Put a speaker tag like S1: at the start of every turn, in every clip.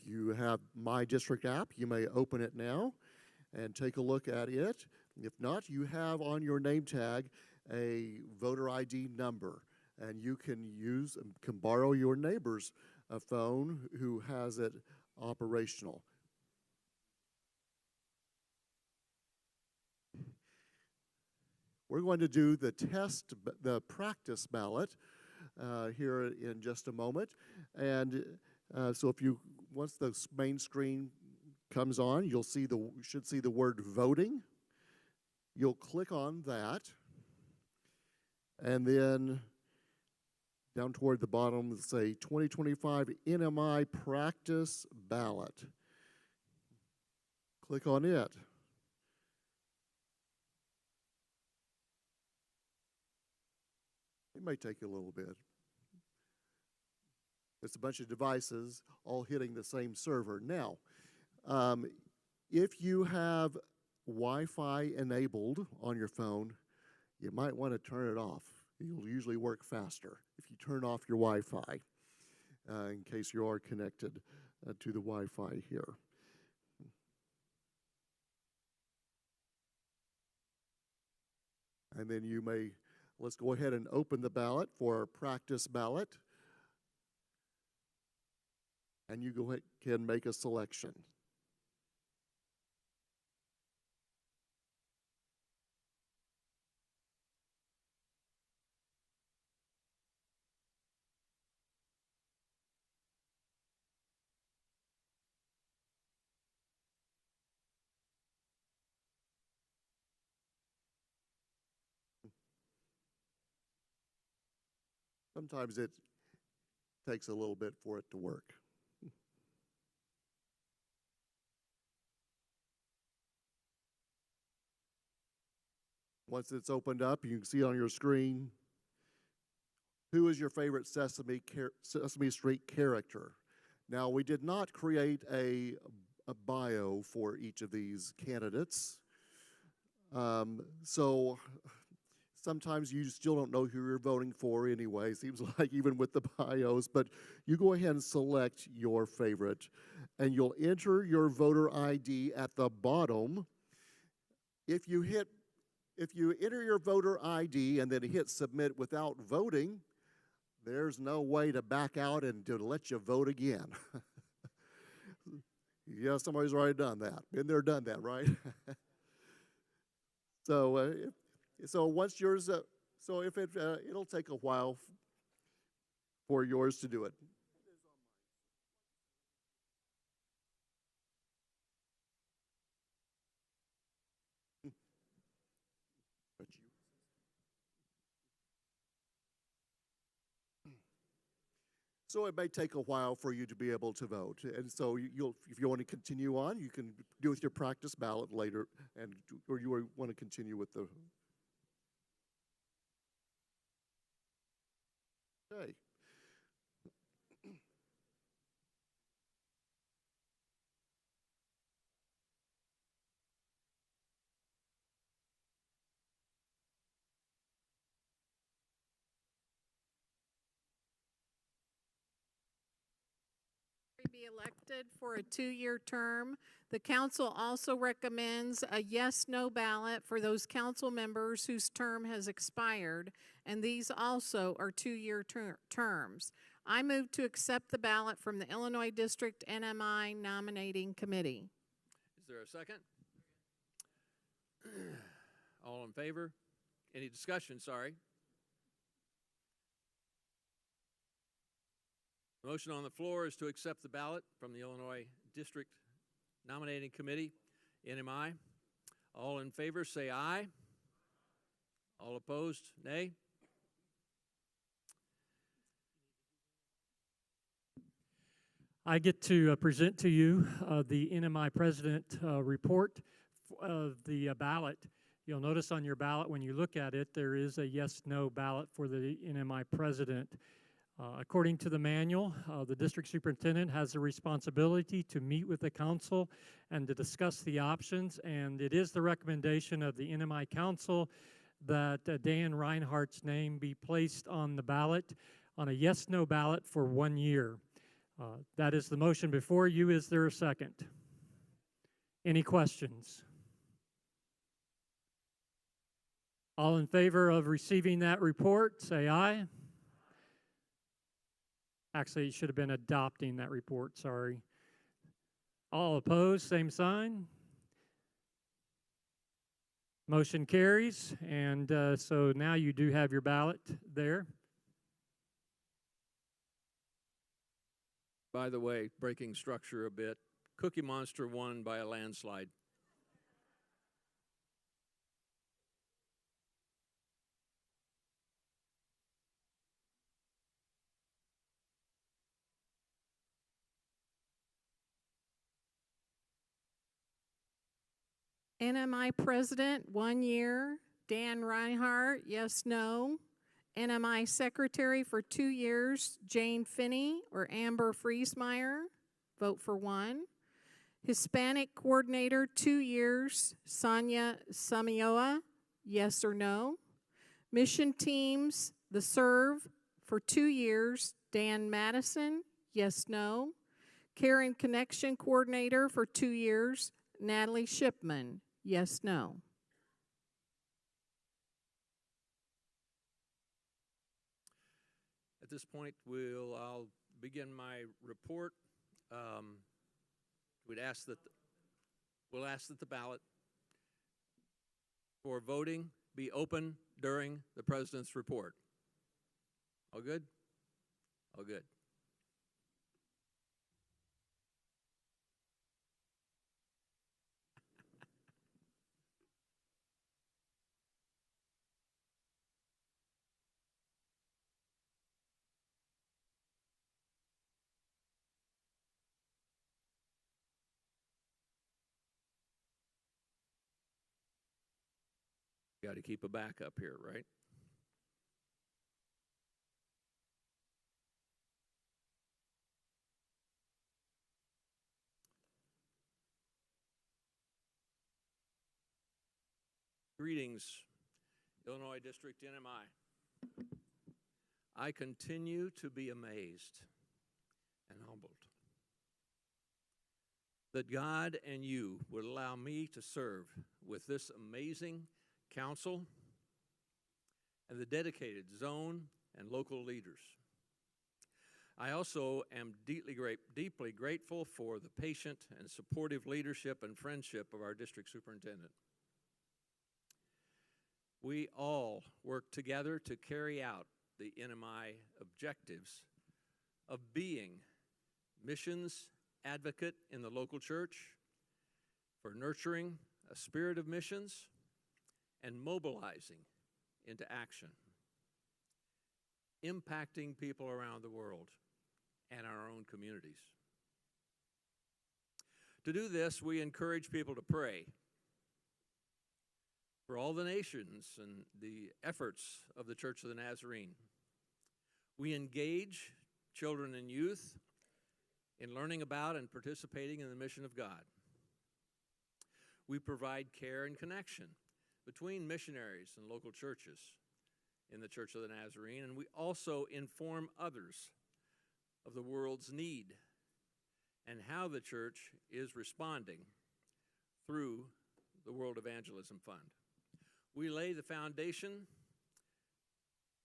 S1: you have My District app, you may open it now and take a look at it. If not, you have on your name tag a voter ID number, and you can borrow your neighbor's phone who has it operational. We're going to do the practice ballot here in just a moment, and so once the main screen comes on, you should see the word voting. You'll click on that, and then down toward the bottom, say 2025 N.M.I practice ballot. Click on it. It may take you a little bit. It's a bunch of devices all hitting the same server. Now, if you have Wi-Fi enabled on your phone, you might want to turn it off. It'll usually work faster if you turn off your Wi-Fi in case you are connected to the Wi-Fi here. And then let's go ahead and open the ballot for our practice ballot. And you go ahead and make a selection. Sometimes it takes a little bit for it to work. Once it's opened up, you can see on your screen, who is your favorite Sesame Street character? Now, we did not create a bio for each of these candidates. So sometimes you still don't know who you're voting for anyway, seems like, even with the bios. But you go ahead and select your favorite, and you'll enter your voter ID at the bottom. If you enter your voter ID and then hit submit without voting, there's no way to back out and to let you vote again. Yeah, somebody's already done that. Been there, done that, right? So once yours, so if it'll take a while for yours to do it. So it may take a while for you to be able to vote. And so if you want to continue on, you can do with your practice ballot later, or you want to continue with the. Okay.
S2: Be elected for a 2-year term. The council also recommends a yes/no ballot for those council members whose term has expired, and these also are 2-year terms. I move to accept the ballot from the Illinois District N.M.I Nominating Committee.
S3: Is there a second? All in favor? Any discussion? Sorry. The motion on the floor is to accept the ballot from the Illinois District Nominating Committee, N.M.I. All in favor say aye. All opposed, nay.
S4: I get to present to you the N.M.I President report of the ballot. You'll notice on your ballot, when you look at it, there is a yes/no ballot for the N.M.I President. According to the manual, the district superintendent has the responsibility to meet with the council and to discuss the options, and it is the recommendation of the N.M.I Council that Dan Reinhardt's name be placed on the ballot, on a yes/no ballot for 1 year. That is the motion before you. Is there a second? Any questions? All in favor of receiving that report, say aye. Actually, it should have been adopting that report, sorry. All opposed, same sign. Motion carries, and so now you do have your ballot there.
S3: By the way, breaking structure a bit, Cookie Monster won by a landslide.
S2: N.M.I. President, 1 year, Dan Reinhardt, yes, no. N.M.I. Secretary for 2 years, Jane Finney or Amber Friesmeyer, vote for 1. Hispanic Coordinator, 2 years, Sonia Samioa, yes or no. Mission Teams, the Serve, for 2 years, Dan Madison, yes, no. Care and Connection Coordinator for 2 years, Natalie Shipman, yes, no.
S3: At this point, I'll begin my report. We'll ask that the ballot for voting be open during the President's report. All good? All good. Got to keep a backup here, right? Greetings, Illinois District N.M.I. I continue to be amazed and humbled that God and you would allow me to serve with this amazing council and the dedicated zone and local leaders. I also am deeply grateful for the patient and supportive leadership and friendship of our district superintendent. We all work together to carry out the N.M.I. objectives of being missions advocate in the local church, for nurturing a spirit of missions, and mobilizing into action, impacting people around the world and our own communities. To do this, we encourage people to pray for all the nations and the efforts of the Church of the Nazarene. We engage children and youth in learning about and participating in the mission of God. We provide care and connection between missionaries and local churches in the Church of the Nazarene, and we also inform others of the world's need and how the church is responding through the World Evangelism Fund. We lay the foundation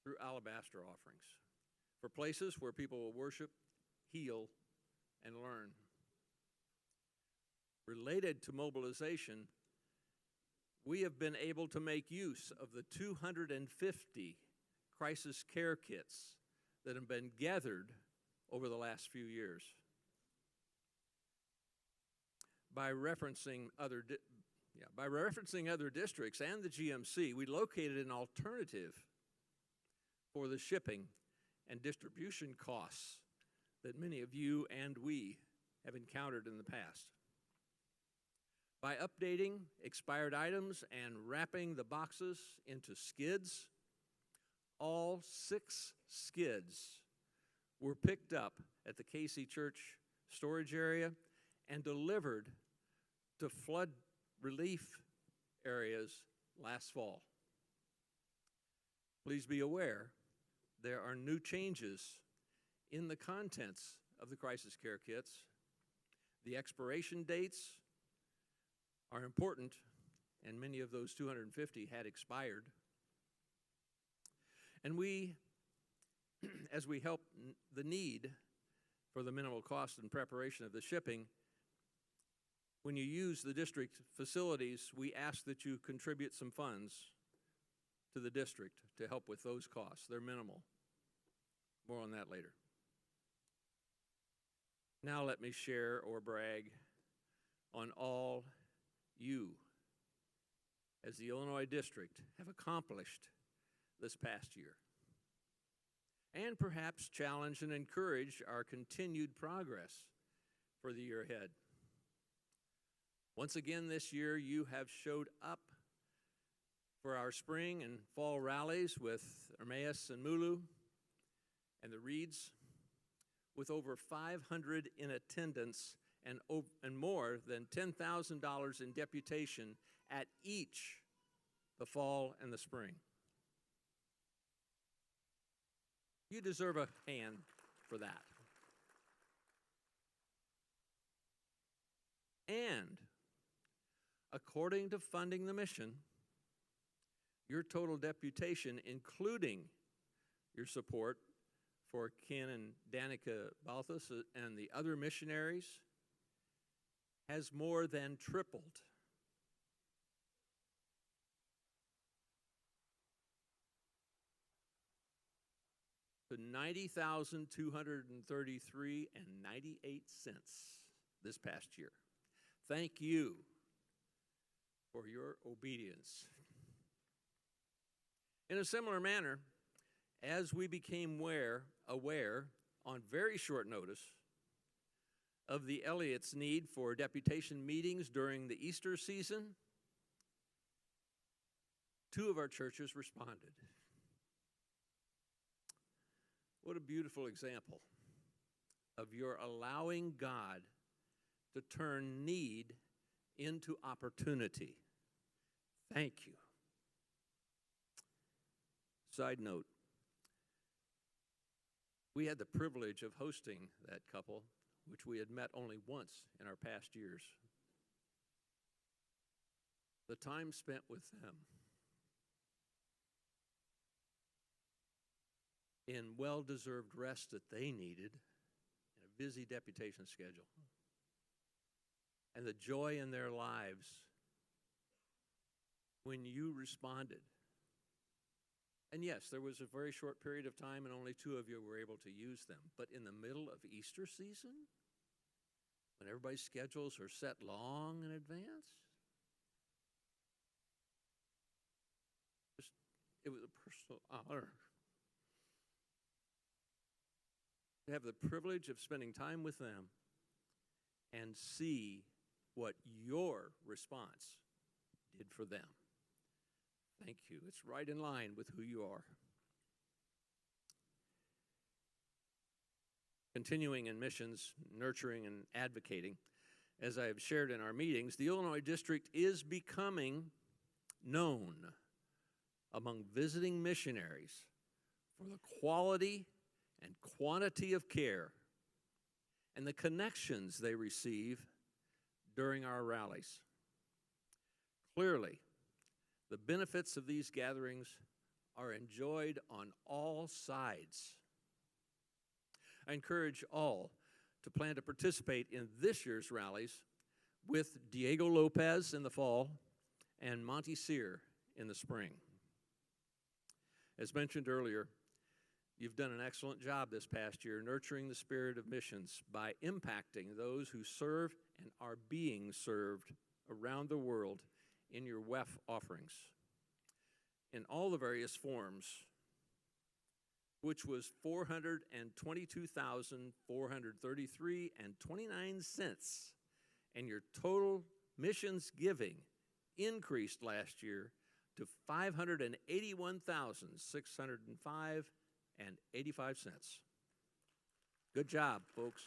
S3: through alabaster offerings for places where people will worship, heal, and learn. Related to mobilization, we have been able to make use of the 250 crisis care kits that have been gathered over the last few years. By referencing other districts and the GMC, we located an alternative for the shipping and distribution costs that many of you and we have encountered in the past. By updating expired items and wrapping the boxes into skids, all 6 skids were picked up at the Casey Church storage area and delivered to flood relief areas last fall. Please be aware, there are new changes in the contents of the crisis care kits. The expiration dates are important, and many of those 250 had expired. And we, as we help the need for the minimal cost and preparation of the shipping, when you use the district facilities, we ask that you contribute some funds to the district to help with those costs. They're minimal. More on that later. Now let me share or brag on all you, as the Illinois district, have accomplished this past year, and perhaps challenge and encourage our continued progress for the year ahead. Once again this year, you have showed up for our spring and fall rallies with N.M.I and Mulu and the Reeds, with over 500 in attendance and more than $10,000 in deputation at each the fall and the spring. You deserve a hand for that. And according to Funding the Mission, your total deputation, including your support for Ken and Danica Balthus and the other missionaries, has more than tripled. To $90,233.98 this past year. Thank you for your obedience. In a similar manner, as we became aware on very short notice of the Elliott's need for deputation meetings during the Easter season, 2 of our churches responded. What a beautiful example of your allowing God to turn need into opportunity. Thank you. Side note, we had the privilege of hosting that couple, which we had met only once in our past years. The time spent with them in well-deserved rest that they needed in a busy deputation schedule, and the joy in their lives when you responded. And yes, there was a very short period of time and only 2 of you were able to use them. But in the middle of Easter season, when everybody's schedules are set long in advance, it was a personal honor to have the privilege of spending time with them and see what your response did for them. Thank you. It's right in line with who you are. Continuing in missions, nurturing, and advocating, as I have shared in our meetings, the Illinois District is becoming known among visiting missionaries for the quality and quantity of care and the connections they receive during our rallies. Clearly, the benefits of these gatherings are enjoyed on all sides. I encourage all to plan to participate in this year's rallies with Diego Lopez in the fall and Monty Sear in the spring. As mentioned earlier, you've done an excellent job this past year nurturing the spirit of missions by impacting those who serve and are being served around the world in your WEF offerings in all the various forms, which was $422,433.29, and your total missions giving increased last year to $581,605.85. Good job, folks.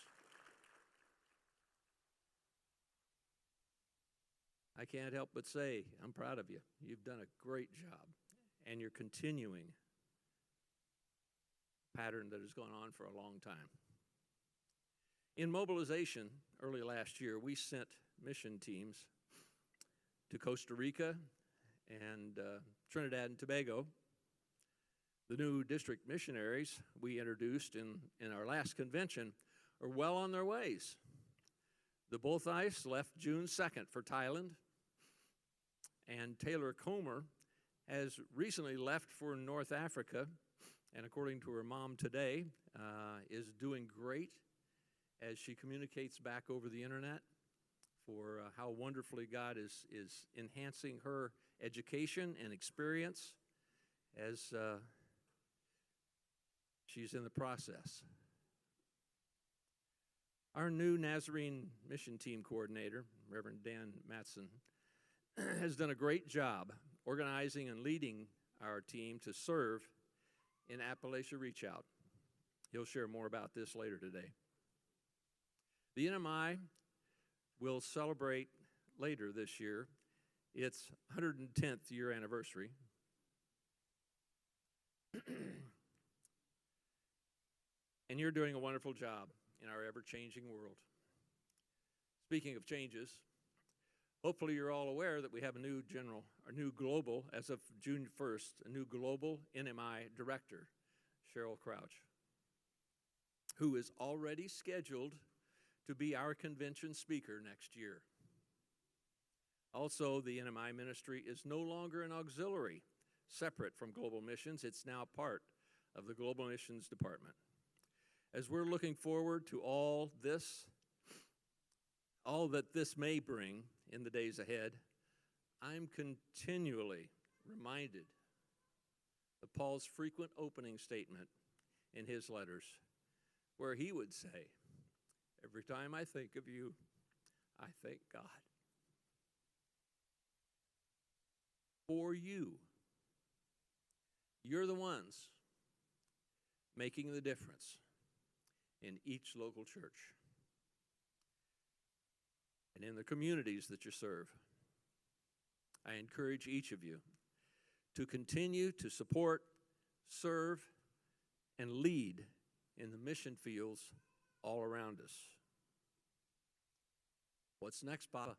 S3: I can't help but say I'm proud of you. You've done a great job, and you're continuing a pattern that has gone on for a long time. In mobilization early last year, we sent mission teams to Costa Rica and Trinidad and Tobago. The new district missionaries we introduced in our last convention are well on their ways. The Bothice left June 2nd for Thailand, and Taylor Comer has recently left for North Africa, and according to her mom today, is doing great as she communicates back over the internet for how wonderfully God is enhancing her education and experience as she's in the process. Our new Nazarene mission team coordinator, Reverend Dan Matson, has done a great job organizing and leading our team to serve in Appalachia Reach Out. He'll share more about this later today. The N.M.I will celebrate later this year its 110th year anniversary. And you're doing a wonderful job in our ever-changing world. Speaking of changes, hopefully you're all aware that we have a new global, as of June 1st, a new global N.M.I director, Cheryl Crouch, who is already scheduled to be our convention speaker next year. Also, the N.M.I ministry is no longer an auxiliary separate from global missions. It's now part of the global missions department. As we're looking forward to all that this may bring in the days ahead, I'm continually reminded of Paul's frequent opening statement in his letters, where he would say, "Every time I think of you, I thank God." For you, you're the ones making the difference in each local church and in the communities that you serve. I encourage each of you to continue to support, serve, and lead in the mission fields all around us. What's next, Papa?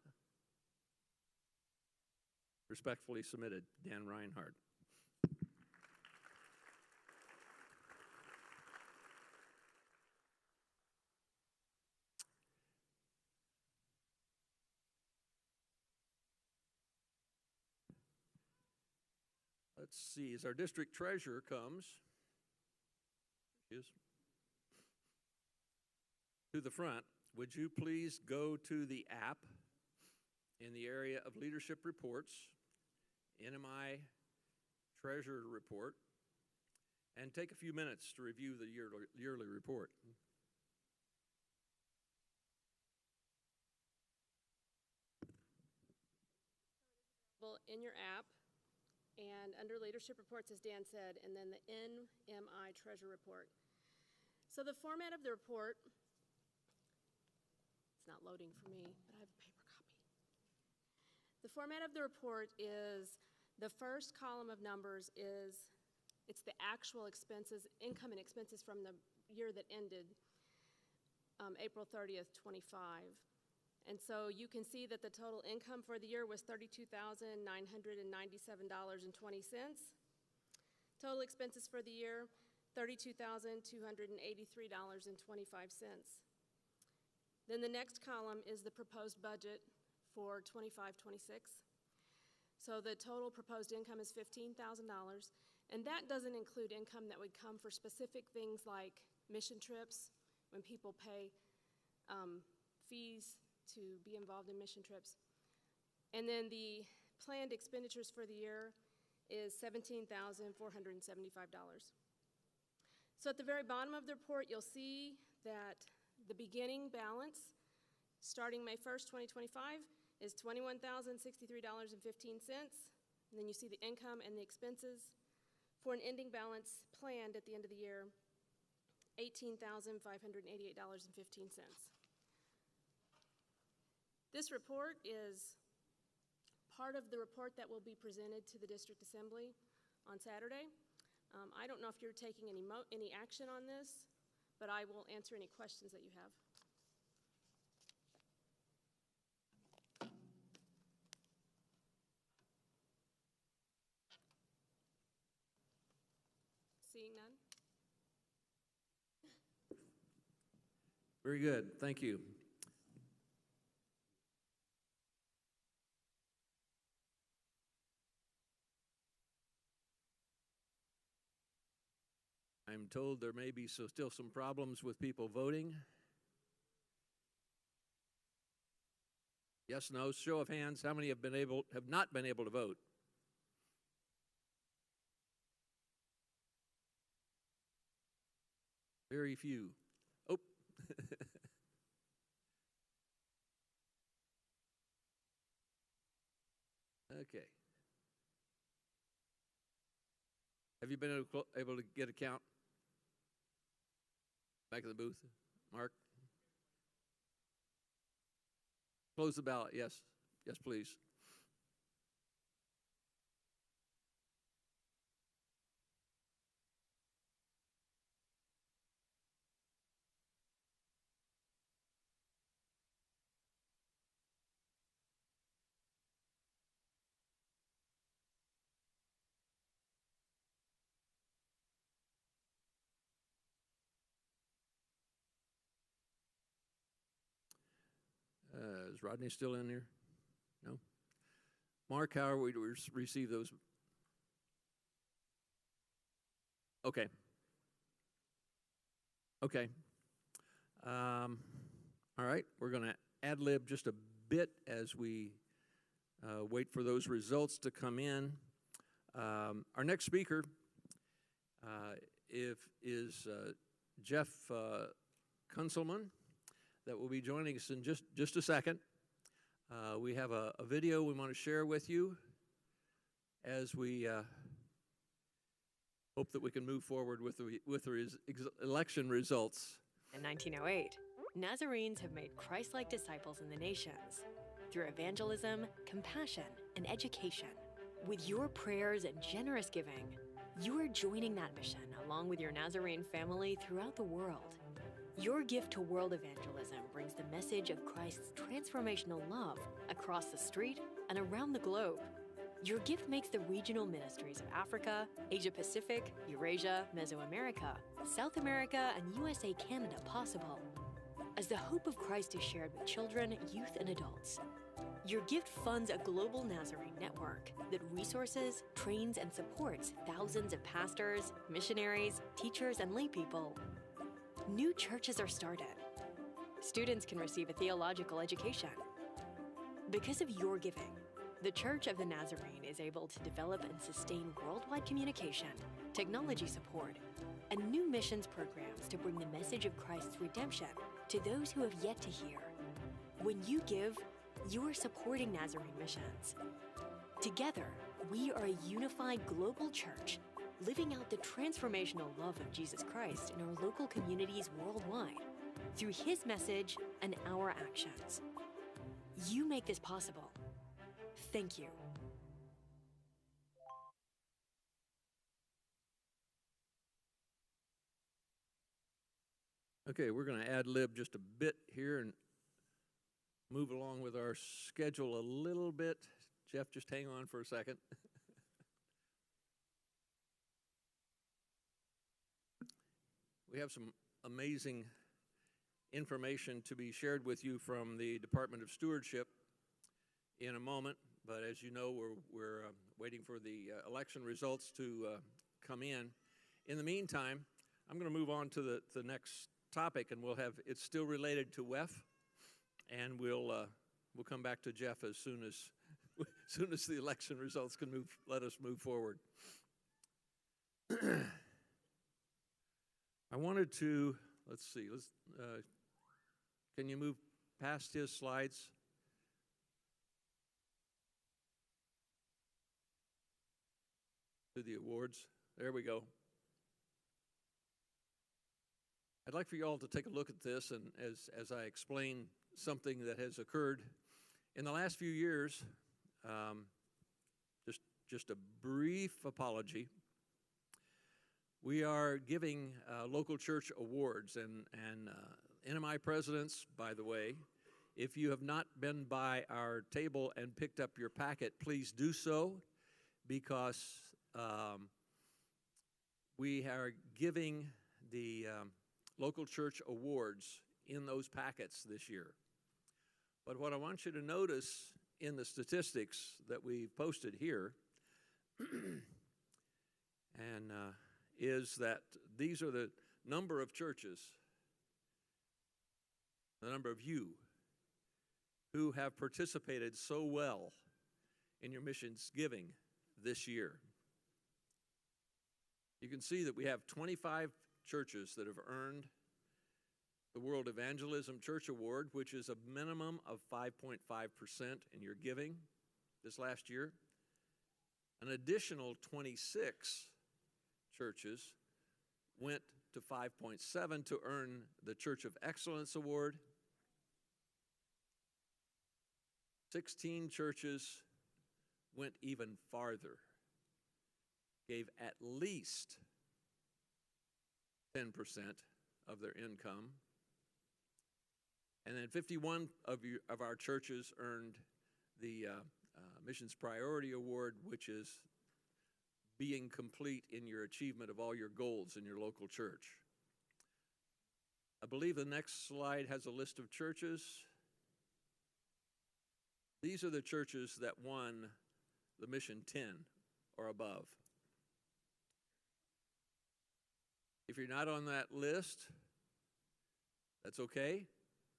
S3: Respectfully submitted, Dan Reinhardt. Let's see, as our district treasurer comes, to the front, would you please go to the app in the area of leadership reports, N.M.I Treasurer Report, and take a few minutes to review the yearly report.
S5: In your app, and under leadership reports, as Dan said, and then the N.M.I Treasurer Report. So the format of the report, it's not loading for me, but I have a paper copy. The format of the report is the first column of numbers it's the actual expenses, income and expenses from the year that ended April 30th, 25. And so you can see that the total income for the year was $32,997.20. Total expenses for the year, $32,283.25. Then the next column is the proposed budget for 25-26. So the total proposed income is $15,000, and that doesn't include income that would come for specific things like mission trips, when people pay fees to be involved in mission trips. And then the planned expenditures for the year is $17,475. So at the very bottom of the report, you'll see that the beginning balance, starting May 1st, 2025, is $21,063.15. And then you see the income and the expenses for an ending balance planned at the end of the year, $18,588.15. This report is part of the report that will be presented to the District Assembly on Saturday. I don't know if you're taking any action on this, but I will answer any questions that you have.
S3: Very good. Thank you. I'm told there may be still some problems with people voting. Yes, no, show of hands. How many have not been able to vote? Very few. Oh. Okay. Have you been able to get a count? Back of the booth. Mark? Close the ballot, yes. Yes, please. Is Rodney still in here? No? Mark, how are we to receive those? Okay. Okay. All right, we're going to ad-lib just a bit as we wait for those results to come in. Our next speaker is Jeff Kunselman that will be joining us in just a second. We have a video we want to share with you as we hope that we can move forward with the election results.
S6: In 1908, Nazarenes have made Christ-like disciples in the nations through evangelism, compassion, and education. With your prayers and generous giving, you are joining that mission along with your Nazarene family throughout the world. Your gift to world evangelism brings the message of Christ's transformational love across the street and around the globe. Your gift makes the regional ministries of Africa, Asia Pacific, Eurasia, Mesoamerica, South America, and USA Canada possible. As the hope of Christ is shared with children, youth, and adults, your gift funds a global Nazarene network that resources, trains, and supports thousands of pastors, missionaries, teachers, and laypeople. New churches are started. Students can receive a theological education. Because of your giving, the Church of the Nazarene is able to develop and sustain worldwide communication, technology support, and new missions programs to bring the message of Christ's redemption to those who have yet to hear. When you give, you are supporting Nazarene missions. Together, we are a unified global church living out the transformational love of Jesus Christ in our local communities worldwide through His message and our actions. You make this possible. Thank you.
S3: Okay, we're going to ad-lib just a bit here and move along with our schedule a little bit. Jeff, just hang on for a second. We have some amazing information to be shared with you from the Department of Stewardship in a moment, but as you know, we're waiting for the election results to come in. In the meantime, I'm going to move on to the next topic, and it's still related to WEF, and we'll come back to Jeff as soon as the election results can let us move forward. I wanted to, let's see, can you move past his slides? To the awards. There we go. I'd like for you all to take a look at this, and as I explain something that has occurred in the last few years, just a brief apology. We are giving local church awards, and N.M.I presidents, by the way, if you have not been by our table and picked up your packet, please do so, because we are giving the local church awards in those packets this year. But what I want you to notice in the statistics that we've posted here and is that these are the number of churches, the number of you who have participated so well in your missions giving this year. You can see that we have 25 churches that have earned the World Evangelism Church Award, which is a minimum of 5.5% in your giving this last year. An additional 26 churches went to 5.7 to earn the Church of Excellence Award. 16 churches went even farther, gave at least 10% of their income. And then 51 of our churches earned the Missions Priority Award, which is being complete in your achievement of all your goals in your local church. I believe the next slide has a list of churches. These are the churches that won the Mission 10 or above. If you're not on that list, that's okay.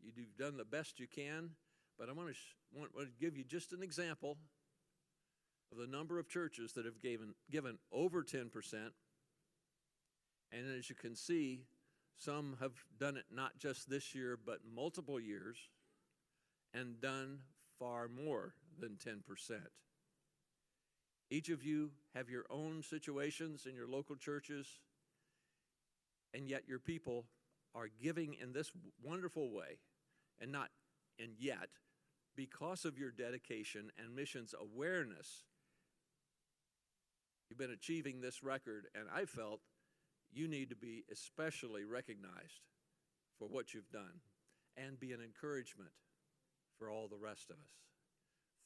S3: You've done the best you can, but I want to give you just an example of the number of churches that have given over 10%. And as you can see, some have done it not just this year, but multiple years, and done far more than 10%. Each of you have your own situations in your local churches, and yet your people are giving in this wonderful way, and yet, because of your dedication and missions awareness, you've been achieving this record, and I felt you need to be especially recognized for what you've done and be an encouragement for all the rest of us.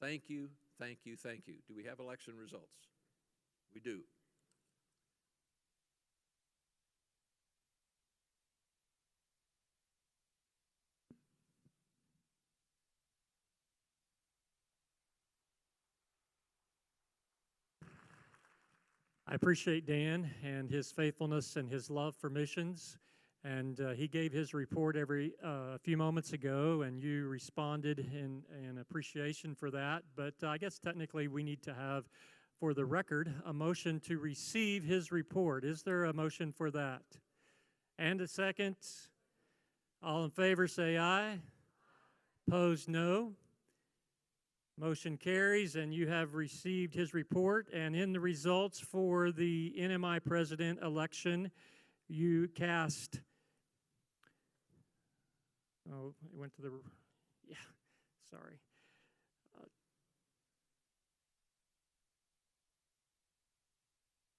S3: Thank you, thank you, thank you. Do we have election results? We do.
S4: I appreciate Dan and his faithfulness and his love for missions. And he gave his report a few moments ago, and you responded in appreciation for that. But I guess technically we need to have, for the record, a motion to receive his report. Is there a motion for that? And a second? All in favor say aye. Opposed, no. Motion carries, and you have received his report. And in the results for the N.M.I president election, you cast, oh, it went to the, yeah, sorry.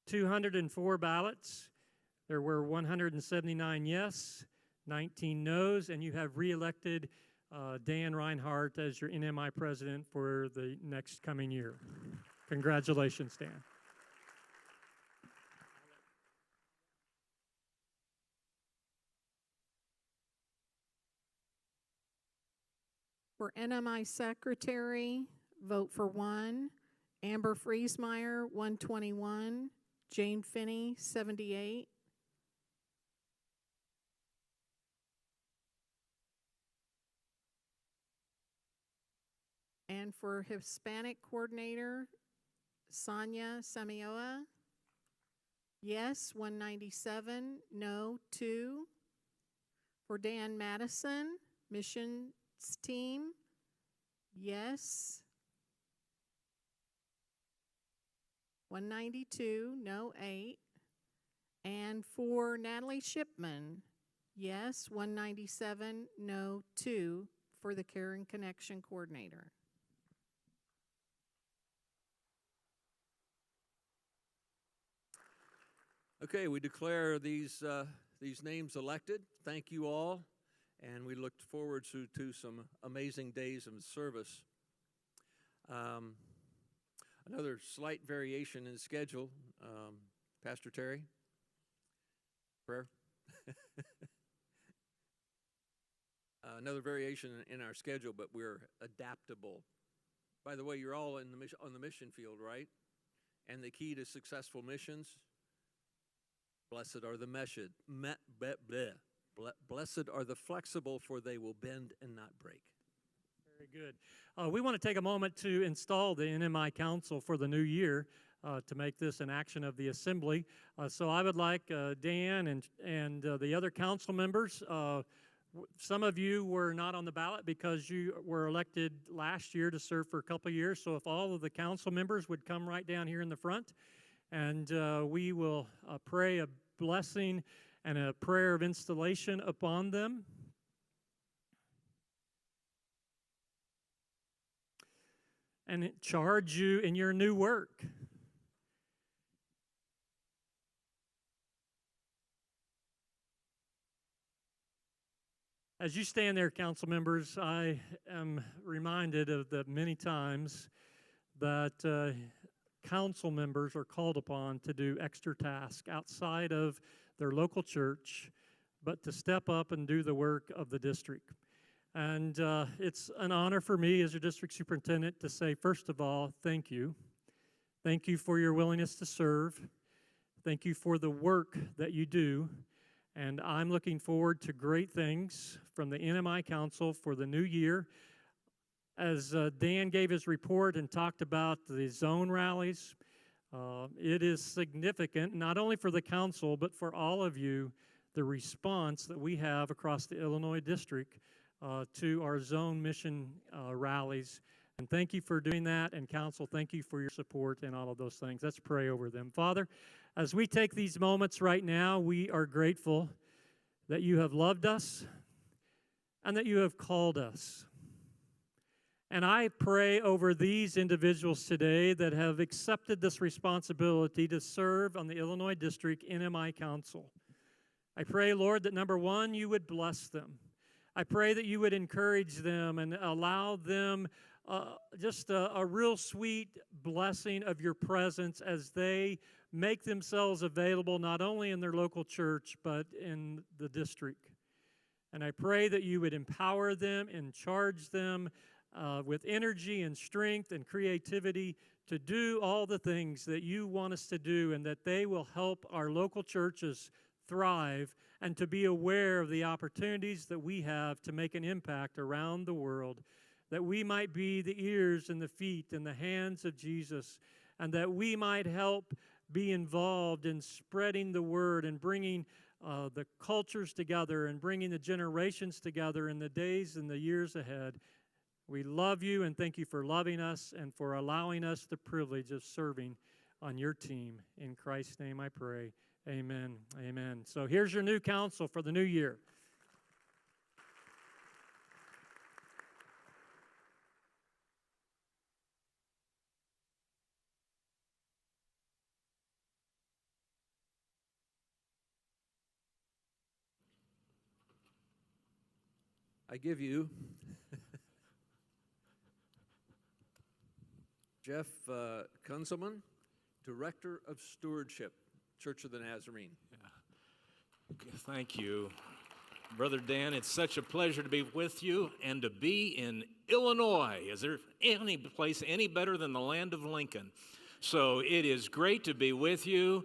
S4: 204 ballots. There were 179 yes, 19 no's, and you have reelected Dan Reinhardt as your N.M.I president for the next coming year. Congratulations, Dan.
S2: For N.M.I secretary, vote for 1. Amber Friesmeyer, 121. Jane Finney, 78. And for Hispanic coordinator, Sonia Samioa, yes, 197, no, 2. For Dan Madison, missions team, yes, 192, no, 8. And for Natalie Shipman, yes, 197, no, 2 for the Care and Connection coordinator.
S3: Okay, we declare these names elected. Thank you all, and we look forward to some amazing days of service. Another slight variation in schedule. Pastor Terry, prayer. another variation in our schedule, but we're adaptable. By the way, you're all on the mission field, right? And the key to successful missions, blessed are the blessed are the flexible, for they will bend and not break.
S4: Very good. We want to take a moment to install the N.M.I Council for the new year to make this an action of the Assembly. So I would like Dan and the other council members. Some of you were not on the ballot because you were elected last year to serve for a couple of years. So if all of the council members would come right down here in the front, and we will pray a blessing and a prayer of installation upon them. And charge you in your new work. As you stand there, council members, I am reminded of the many times that council members are called upon to do extra tasks outside of their local church, but to step up and do the work of the district. And it's an honor for me as your district superintendent to say, first of all, thank you. Thank you for your willingness to serve. Thank you for the work that you do. And I'm looking forward to great things from the N.M.I Council for the new year. As Dan gave his report and talked about the zone rallies, it is significant, not only for the council, but for all of you, the response that we have across the Illinois district to our zone mission rallies. And thank you for doing that. And council, thank you for your support and all of those things. Let's pray over them. Father, as we take these moments right now, we are grateful that you have loved us and that you have called us. And I pray over these individuals today that have accepted this responsibility to serve on the Illinois District N.M.I Council. I pray, Lord, that number one, you would bless them. I pray that you would encourage them and allow them just a real sweet blessing of your presence as they make themselves available not only in their local church but in the district. And I pray that you would empower them and charge them with energy and strength and creativity to do all the things that you want us to do, and that they will help our local churches thrive and to be aware of the opportunities that we have to make an impact around the world, that we might be the ears and the feet and the hands of Jesus, and that we might help be involved in spreading the word and bringing the cultures together and bringing the generations together in the days and the years ahead. We love you and thank you for loving us and for allowing us the privilege of serving on your team. In Christ's name I pray. Amen. Amen. So here's your new council for the new year.
S3: I give you Jeff Kunzelman, Director of Stewardship, Church of the Nazarene.
S7: Yeah. Thank you, Brother Dan. It's such a pleasure to be with you and to be in Illinois. Is there any place any better than the land of Lincoln? So it is great to be with you.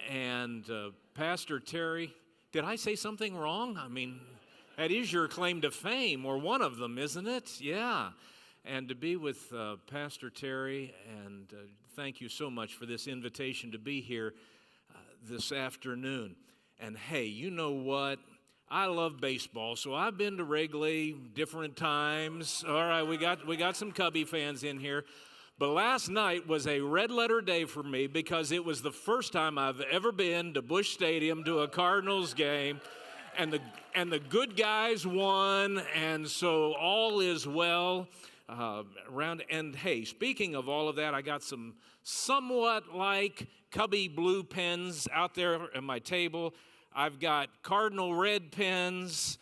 S7: And Pastor Terry, did I say something wrong? I mean, that is your claim to fame, or one of them, isn't it? Yeah. And to be with Pastor Terry, and thank you so much for this invitation to be here this afternoon. And hey, you know what? I love baseball, so I've been to Wrigley different times. All right, we got some Cubby fans in here. But last night was a red letter day for me because it was the first time I've ever been to Busch Stadium to a Cardinals game. And the good guys won, and so all is well around. And hey, speaking of all of that, I got some somewhat like Cubby blue pens out there at my table. I've got Cardinal red pens,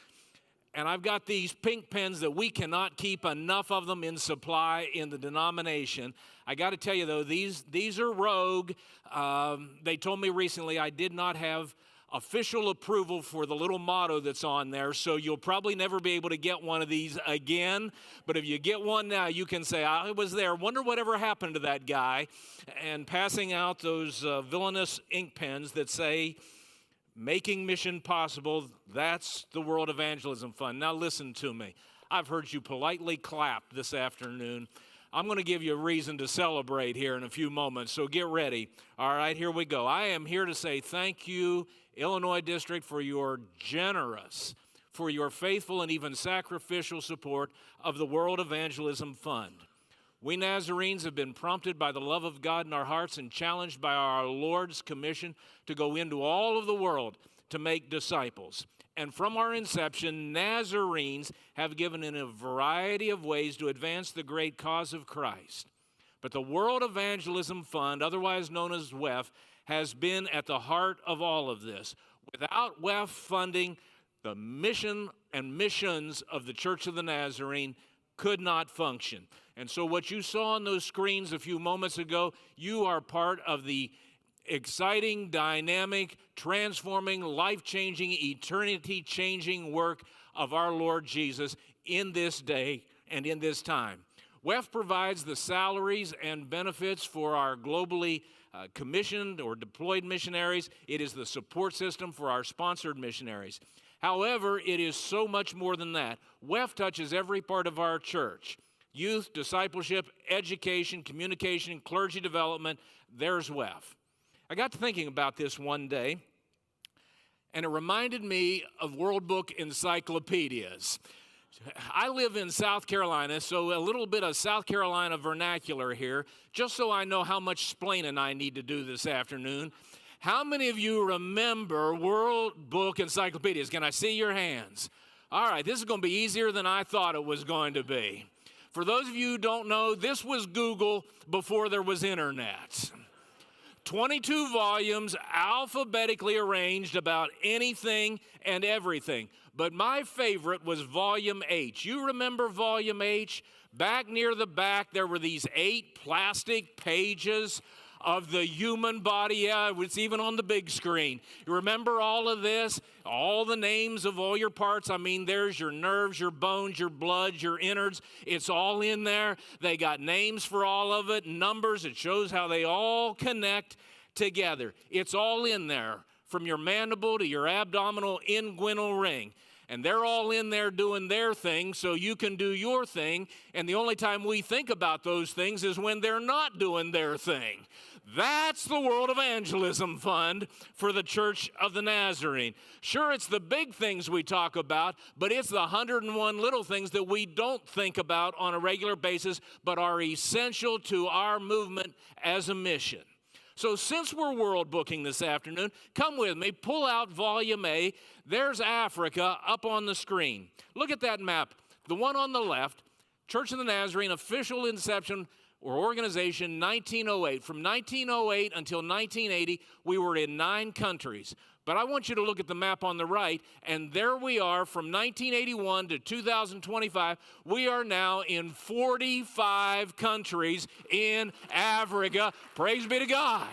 S7: and I've got these pink pens that we cannot keep enough of them in supply in the denomination. I got to tell you, though, these are rogue. They told me recently I did not have official approval for the little motto that's on there, so you'll probably never be able to get one of these again. But if you get one now, you can say, I was there, wonder whatever happened to that guy, and passing out those villainous ink pens that say, making mission possible. That's the World Evangelism Fund. Now listen to me. I've heard you politely clap this afternoon. I'm going to give you a reason to celebrate here in a few moments, so get ready. All right, here we go. I am here to say thank you, Illinois District, for your generous, for your faithful and even sacrificial support of the World Evangelism Fund. We Nazarenes have been prompted by the love of God in our hearts and challenged by our Lord's commission to go into all of the world to make disciples. And from our inception, Nazarenes have given in a variety of ways to advance the great cause of Christ. But the World Evangelism Fund, otherwise known as WEF, has been at the heart of all of this. Without WEF funding, the mission and missions of the Church of the Nazarene could not function. And so what you saw on those screens a few moments ago, you are part of the exciting, dynamic, transforming, life-changing, eternity-changing work of our Lord Jesus in this day and in this time. WEF provides the salaries and benefits for our globally commissioned or deployed missionaries. It is the support system for our sponsored missionaries. However, it is so much more than that. WEF touches every part of our church. Youth, discipleship, education, communication, clergy development, there's WEF. I got to thinking about this one day, and it reminded me of World Book encyclopedias. I live in South Carolina, so a little bit of South Carolina vernacular here, just so I know how much splaining I need to do this afternoon. How many of you remember World Book encyclopedias? Can I see your hands? All right, this is going to be easier than I thought it was going to be. For those of you who don't know, this was Google before there was internet. 22 volumes, alphabetically arranged about anything and everything. But my favorite was Volume H. You remember Volume H? Back near the back, there were these 8 plastic pages of the human body. Yeah, it's even on the big screen. You remember all of this? All the names of all your parts. I mean, there's your nerves, your bones, your blood, your innards. It's all in there. They got names for all of it, numbers. It shows how they all connect together. It's all in there, from your mandible to your abdominal inguinal ring. And they're all in there doing their thing so you can do your thing. And the only time we think about those things is when they're not doing their thing. That's the World Evangelism Fund for the Church of the Nazarene. Sure, it's the big things we talk about, but it's the 101 little things that we don't think about on a regular basis, but are essential to our movement as a mission. So since we're world booking this afternoon, come with me, pull out Volume A. There's Africa up on the screen. Look at that map. The one on the left, Church of the Nazarene, official inception or organization, 1908. From 1908 until 1980, we were in 9 countries. But I want you to look at the map on the right, and there we are from 1981 to 2025. We are now in 45 countries in Africa. Praise be to God.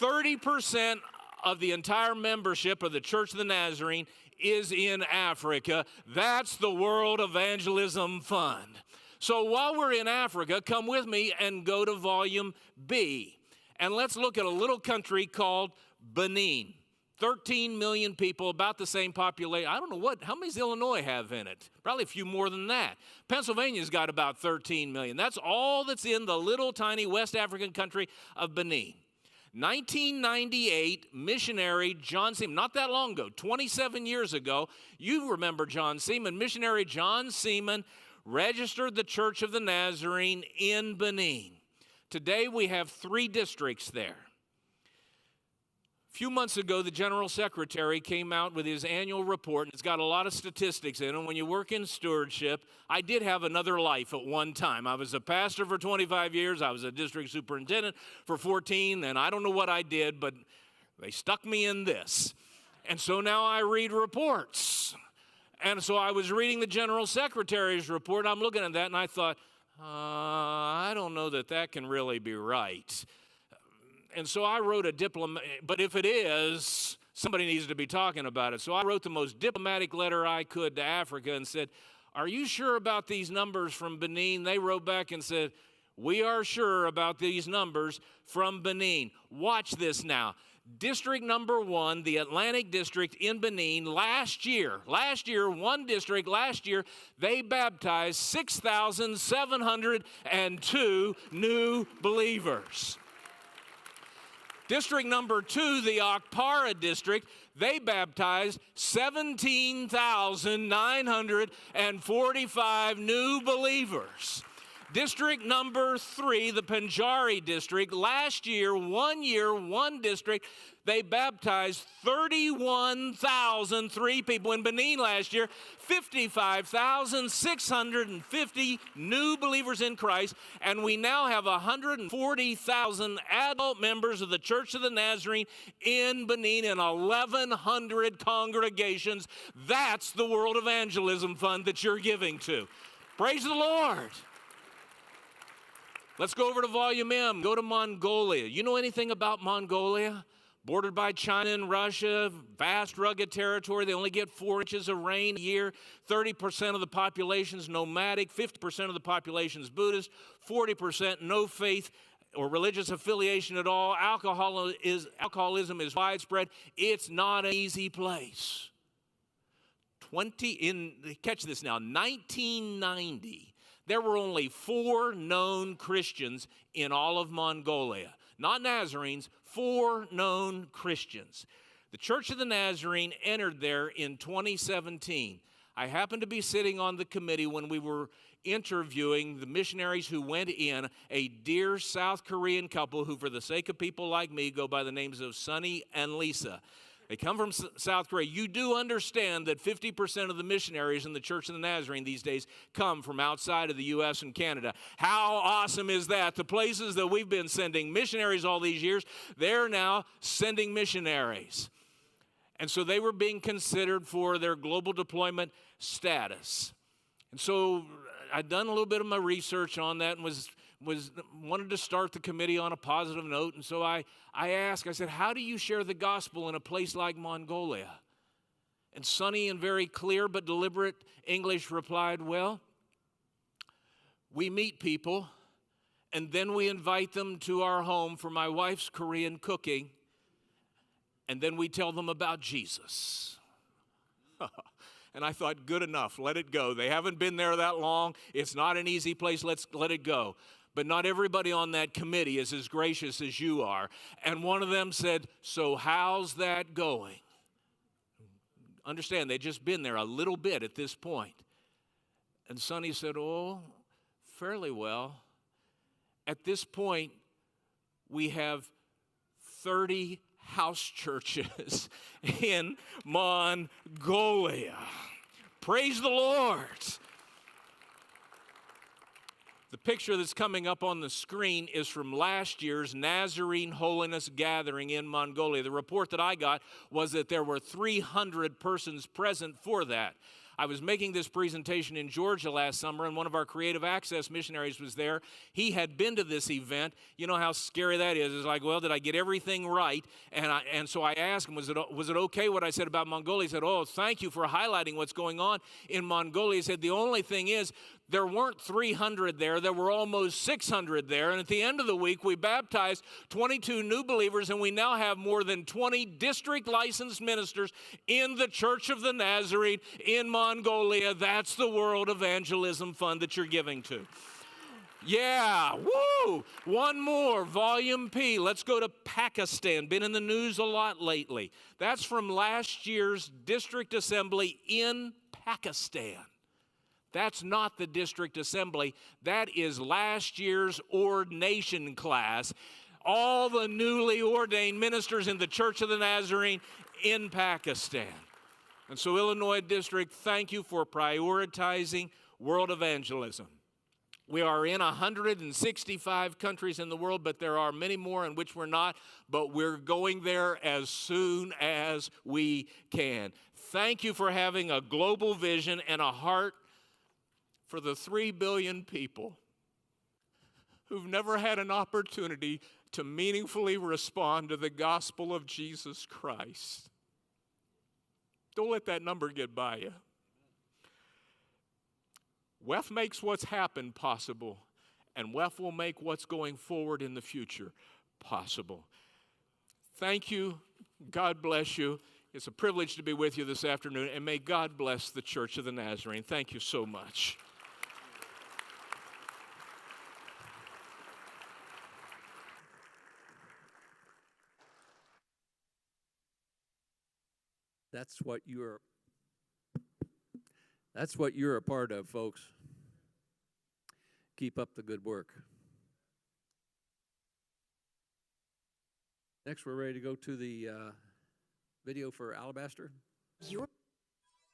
S7: 30% of the entire membership of the Church of the Nazarene is in Africa. That's the World Evangelism Fund. So while we're in Africa, come with me and go to Volume B. And let's look at a little country called Benin. 13 million people, about the same population. I don't know how many does Illinois have in it? Probably a few more than that. Pennsylvania's got about 13 million. That's all that's in the little tiny West African country of Benin. 1998, missionary John Seaman, not that long ago, 27 years ago, you remember John Seaman, missionary John Seaman registered the Church of the Nazarene in Benin. Today we have 3 districts there. A few months ago, the General Secretary came out with his annual report, and it's got a lot of statistics in it. When you work in stewardship, I did have another life at one time. I was a pastor for 25 years. I was a district superintendent for 14, and I don't know what I did, but they stuck me in this. And so now I read reports. And so I was reading the General Secretary's report. I'm looking at that, and I thought, I don't know that can really be right. so I wrote a but if it is, somebody needs to be talking about it. So I wrote the most diplomatic letter I could to Africa and said, are you sure about these numbers from Benin? They wrote back and said, we are sure about these numbers from Benin. Watch this now. District number 1, the Atlantic District in Benin, last year, one district last year, they baptized 6,702 new believers. District number 2, the Okpara District, they baptized 17,945 new believers. District number 3, the Panjari District, last year, one district, they baptized 31,003 people. In Benin last year, 55,650 new believers in Christ, and we now have 140,000 adult members of the Church of the Nazarene in Benin in 1,100 congregations. That's the World Evangelism Fund that you're giving to. Praise the Lord. Let's go over to Volume M. Go to Mongolia. You know anything about Mongolia? Bordered by China and Russia, vast rugged territory. They only get 4 inches of rain a year. 30% of the population is nomadic. 50% of the population is Buddhist. 40% no faith or religious affiliation at all. Alcoholism is widespread. It's not an easy place. Catch this now, 1990. There were only 4 known Christians in all of Mongolia. Not Nazarenes, 4 known Christians. The Church of the Nazarene entered there in 2017. I happened to be sitting on the committee when we were interviewing the missionaries who went in, a dear South Korean couple who, for the sake of people like me, go by the names of Sunny and Lisa. They come from South Korea. You do understand that 50% of the missionaries in the Church of the Nazarene these days come from outside of the U.S. and Canada. How awesome is that? The places that we've been sending missionaries all these years, they're now sending missionaries. And so they were being considered for their global deployment status. And so I'd done a little bit of my research on that and wanted to start the committee on a positive note. And so I said, how do you share the gospel in a place like Mongolia? And Sunny, in very clear but deliberate English, replied, well, we meet people, and then we invite them to our home for my wife's Korean cooking, and then we tell them about Jesus. And I thought, good enough, let it go. They haven't been there that long. It's not an easy place. Let's let it go. But not everybody on that committee is as gracious as you are. And one of them said, so how's that going? Understand, they'd just been there a little bit at this point. And Sonny said, oh, fairly well. At this point, we have 30 house churches in Mongolia. Praise the Lord. The picture that's coming up on the screen is from last year's Nazarene Holiness Gathering in Mongolia. The report that I got was that there were 300 persons present for that. I was making this presentation in Georgia last summer, and one of our Creative Access missionaries was there. He had been to this event. You know how scary that is. It's like, well, did I get everything right? And so I asked him, was it okay what I said about Mongolia? He said, oh, thank you for highlighting what's going on in Mongolia. He said, the only thing is, there weren't 300 there. There were almost 600 there. And at the end of the week, we baptized 22 new believers, and we now have more than 20 district licensed ministers in the Church of the Nazarene in Mongolia. That's the World Evangelism Fund that you're giving to. Yeah, woo! One more, Volume P. Let's go to Pakistan. Been in the news a lot lately. That's from last year's district assembly in Pakistan. That's not the district assembly. That is last year's ordination class. All the newly ordained ministers in the Church of the Nazarene in Pakistan. And so, Illinois District, thank you for prioritizing world evangelism. We are in 165 countries in the world, but there are many more in which we're not, but we're going there as soon as we can. Thank you for having a global vision and a heart for the 3 billion people who've never had an opportunity to meaningfully respond to the gospel of Jesus Christ. Don't let that number get by you. WEF makes what's happened possible, and WEF will make what's going forward in the future possible. Thank you. God bless you. It's a privilege to be with you this afternoon, and may God bless the Church of the Nazarene. Thank you so much.
S3: That's what you're a part of, folks. Keep up the good work. Next, we're ready to go to the video for Alabaster.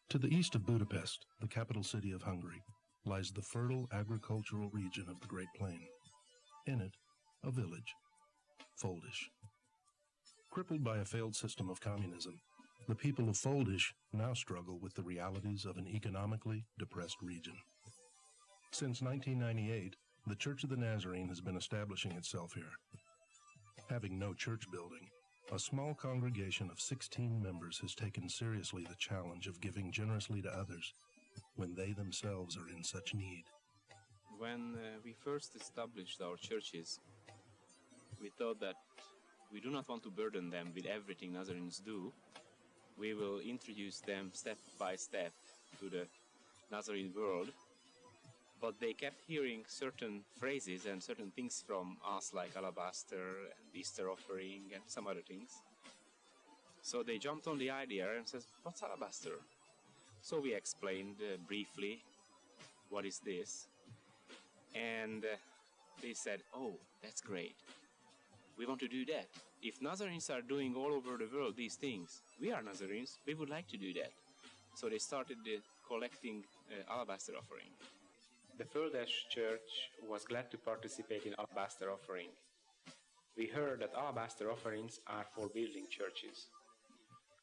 S8: To the east of Budapest, the capital city of Hungary, lies the fertile agricultural region of the Great Plain. In it, a village, Foldish. Crippled by a failed system of communism, the people of Foldish now struggle with the realities of an economically depressed region. Since 1998, the Church of the Nazarene has been establishing itself here. Having no church building, a small congregation of 16 members has taken seriously the challenge of giving generously to others when they themselves are in such need.
S9: When we first established our churches, we thought that we do not want to burden them with everything Nazarenes do. We will introduce them step by step to the Nazarene world, but they kept hearing certain phrases and certain things from us, like alabaster and Easter offering and some other things. So they jumped on the idea and said, "What's alabaster?" So we explained briefly, what is this? And they said, "Oh, that's great. We want to do that. If Nazarenes are doing all over the world these things, we are Nazarenes, we would like to do that." So they started collecting alabaster offering.
S10: The Foldish church was glad to participate in alabaster offering. We heard that alabaster offerings are for building churches.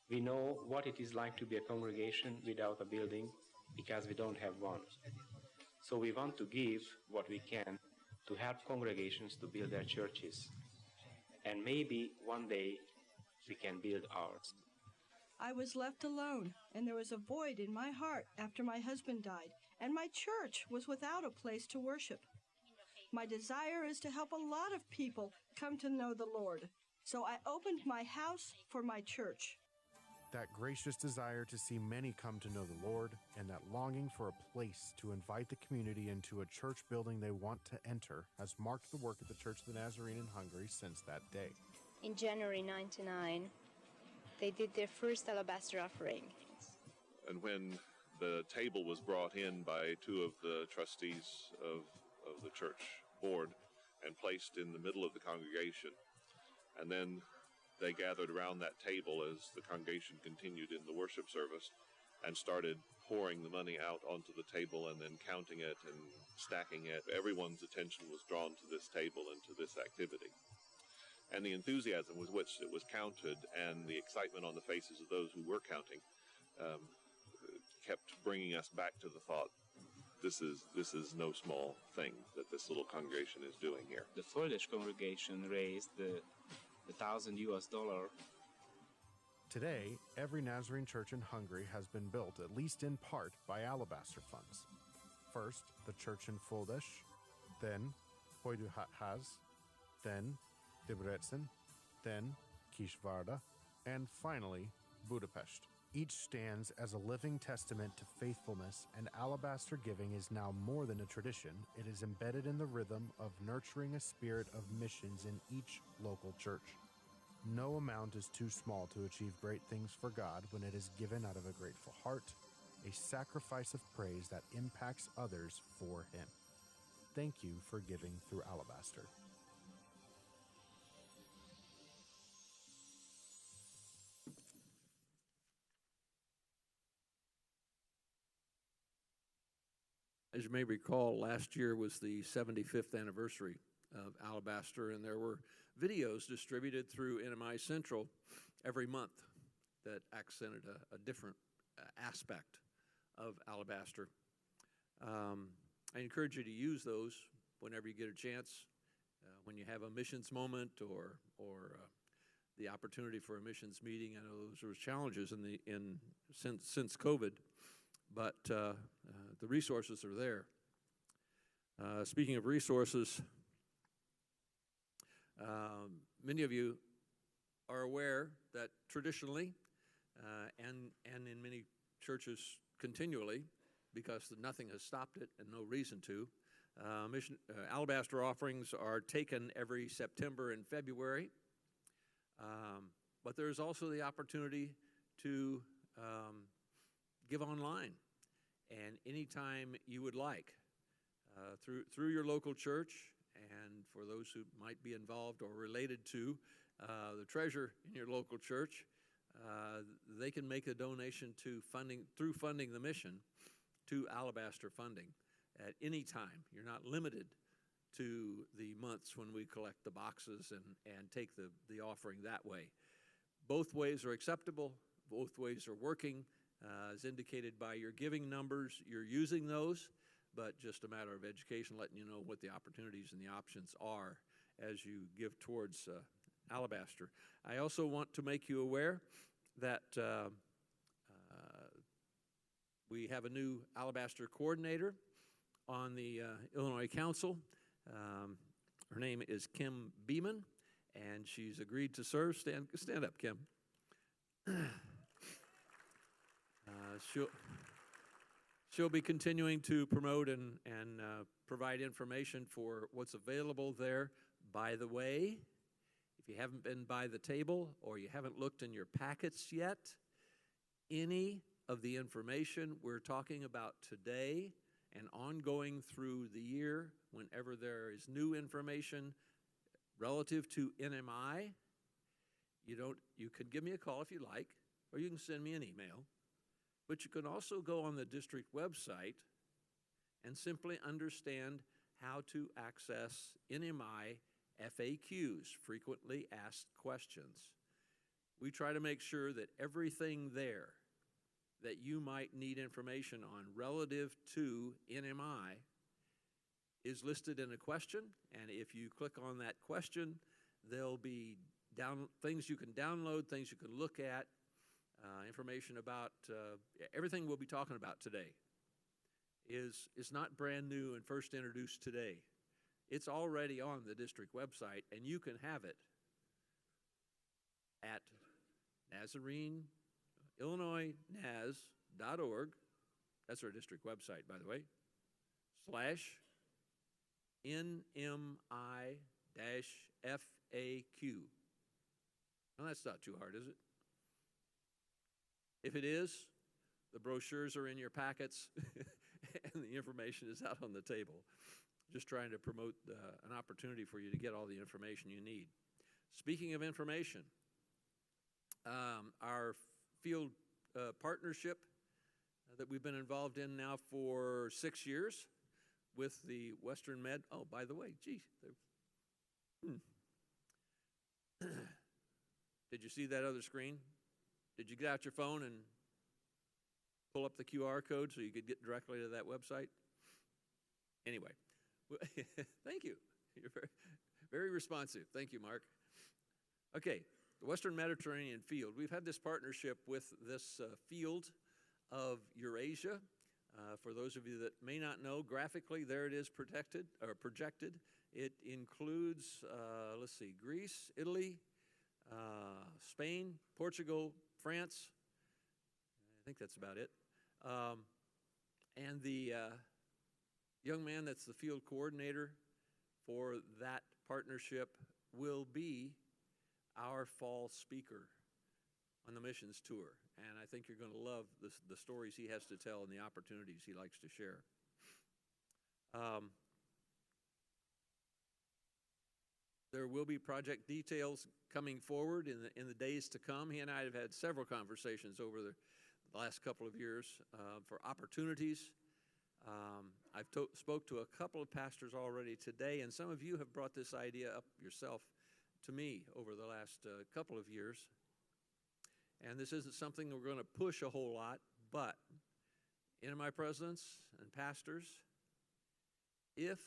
S10: We know what it is like to be a congregation without a building because we don't have one. So we want to give what we can to help congregations to build their churches. And maybe one day we can build ours.
S11: I was left alone, and there was a void in my heart after my husband died, and my church was without a place to worship. My desire is to help a lot of people come to know the Lord, so I opened my house for my church.
S12: That gracious desire to see many come to know the Lord, and that longing for a place to invite the community into a church building they want to enter, has marked the work of the Church of the Nazarene in Hungary since that day.
S13: In January 1999, they did their first alabaster offering.
S14: And when the table was brought in by two of the trustees of the church board and placed in the middle of the congregation, and then they gathered around that table as the congregation continued in the worship service and started pouring the money out onto the table and then counting it and stacking it. Everyone's attention was drawn to this table and to this activity. And the enthusiasm with which it was counted and the excitement on the faces of those who were counting kept bringing us back to the thought, this is no small thing that this little congregation is doing here.
S9: The Foldish congregation raised the $1,000.
S12: Today, every Nazarene church in Hungary has been built, at least in part, by alabaster funds. First, the church in Foldish, then Hajdúhaz, then Debrecen, then Kisvárda, and finally, Budapest. Each stands as a living testament to faithfulness, and alabaster giving is now more than a tradition. It is embedded in the rhythm of nurturing a spirit of missions in each local church. No amount is too small to achieve great things for God when it is given out of a grateful heart, a sacrifice of praise that impacts others for Him. Thank you for giving through alabaster.
S3: As you may recall, last year was the 75th anniversary of Alabaster, and there were videos distributed through N.M.I Central every month that accented a different aspect of Alabaster. I encourage you to use those whenever you get a chance. when you have a missions moment or the opportunity for a missions meeting. I know those were challenges since COVID, but the resources are there. Speaking of resources, many of you are aware that traditionally, and in many churches continually, because nothing has stopped it and no reason to, alabaster offerings are taken every September and February. But there's also the opportunity to give online, and anytime you would like, through your local church, and for those who might be involved or related to the treasurer in your local church, they can make a donation to funding the mission to Alabaster Funding at any time. You're not limited to the months when we collect the boxes and take the offering that way. Both ways are acceptable. Both ways are working. As indicated by your giving numbers, you're using those, but just a matter of education, letting you know what the opportunities and the options are as you give towards Alabaster. I also want to make you aware that we have a new Alabaster coordinator on the Illinois Council. Her name is Kim Beeman, and she's agreed to serve. Stand up, Kim. She'll be continuing to promote and provide information for what's available there. By the way, if you haven't been by the table or you haven't looked in your packets yet, any of the information we're talking about today and ongoing through the year, whenever there is new information relative to N.M.I, you can give me a call if you like, or you can send me an email. But you can also go on the district website and simply understand how to access N.M.I FAQs, frequently asked questions. We try to make sure that everything there that you might need information on relative to N.M.I is listed in a question, and if you click on that question, there'll be things you can download, things you can look at, information about everything we'll be talking about today is not brand new and first introduced today. It's already on the district website, and you can have it at Nazarene, Illinois, naz.org. That's our district website, by the way, /NMI-FAQ. Well, that's not too hard, is it? If it is, the brochures are in your packets and the information is out on the table. Just trying to promote an opportunity for you to get all the information you need. Speaking of information, our field partnership that we've been involved in now for 6 years with the Western Med. Oh, by the way, gee. Did you see that other screen? Did you get out your phone and pull up the QR code so you could get directly to that website? Anyway, thank you. You're very, very responsive. Thank you, Mark. Okay, the Western Mediterranean Field. We've had this partnership with this field of Eurasia. For those of you that may not know, graphically, there it is projected. It includes, let's see, Greece, Italy, Spain, Portugal, France. I think that's about it. And the young man that's the field coordinator for that partnership will be our fall speaker on the missions tour. And I think you're going to love the stories he has to tell and the opportunities he likes to share. There will be project details coming forward in the days to come. He and I have had several conversations over the last couple of years for opportunities. I've spoke to a couple of pastors already today, and some of you have brought this idea up yourself to me over the last couple of years. And this isn't something we're going to push a whole lot, but N.M.I presidents and pastors, if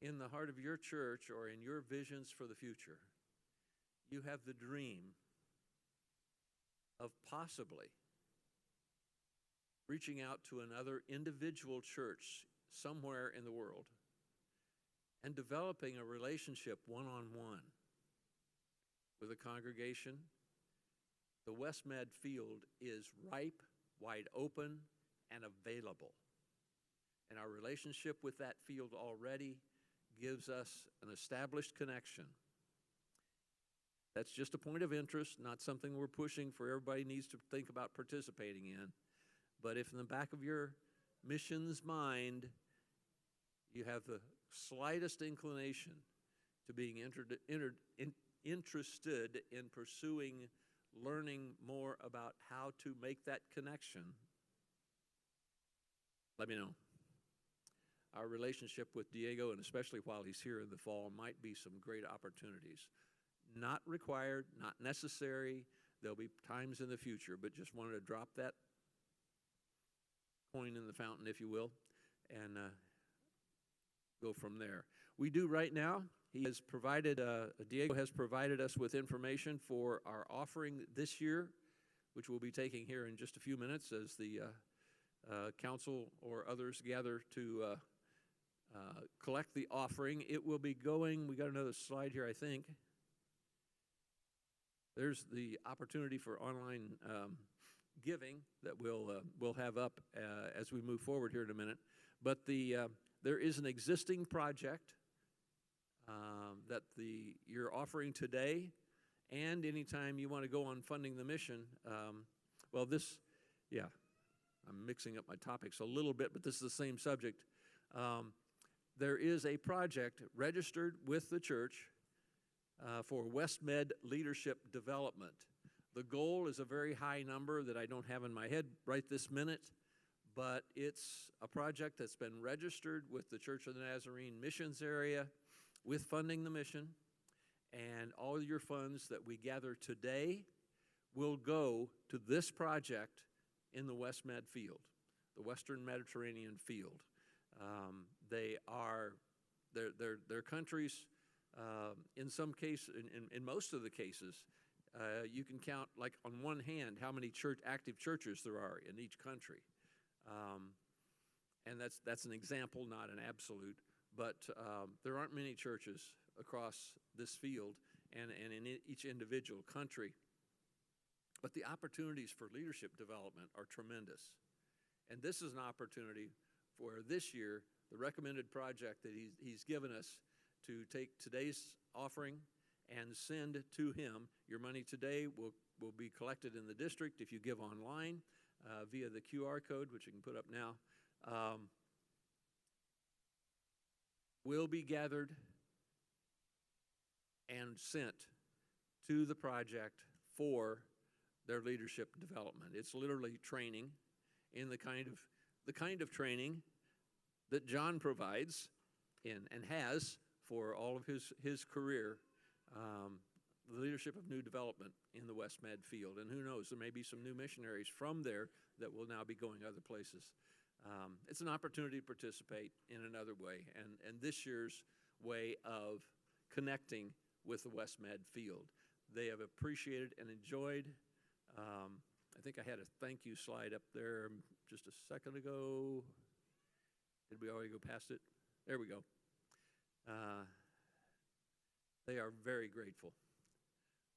S3: in the heart of your church or in your visions for the future, you have the dream of possibly reaching out to another individual church somewhere in the world and developing a relationship one-on-one with a congregation, the West Med field is ripe, wide open, and available. And our relationship with that field already gives us an established connection. That's just a point of interest, not something we're pushing for everybody needs to think about participating in. But if in the back of your mission's mind, you have the slightest inclination to being interested in pursuing learning more about how to make that connection, let me know. Our relationship with Diego, and especially while he's here in the fall, might be some great opportunities. Not required, not necessary. There'll be times in the future, but just wanted to drop that coin in the fountain, if you will, and go from there. We do right now. He has provided, Diego has provided us with information for our offering this year, which we'll be taking here in just a few minutes as the council or others gather to collect the offering. It will be going, we got another slide here, I think. There's the opportunity for online giving that we'll have up as we move forward here in a minute. But there is an existing project that you're offering today, and anytime you want to go on funding the mission. I'm mixing up my topics a little bit, but this is the same subject. There is a project registered with the church for West Med leadership development. The goal is a very high number that I don't have in my head right this minute, but it's a project that's been registered with the Church of the Nazarene missions area with funding the mission, and all your funds that we gather today will go to this project in the West Med field, the Western Mediterranean field. They're countries, in some cases, in most of the cases, you can count like on one hand how many active churches there are in each country. And that's an example, not an absolute, but there aren't many churches across this field and in each individual country. But the opportunities for leadership development are tremendous. And this is an opportunity for this year, the recommended project that he's given us to take today's offering and send to him. Your money today will be collected in the district if you give online via the QR code, which you can put up now. Will be gathered and sent to the project for their leadership development. It's literally training in the kind of training that John provides and has for all of his career, the leadership of new development in the West Med field. And who knows, there may be some new missionaries from there that will now be going other places. It's an opportunity to participate in another way, and this year's way of connecting with the West Med field. They have appreciated and enjoyed. I think I had a thank you slide up there just a second ago. Did we already go past it? There we go. They are very grateful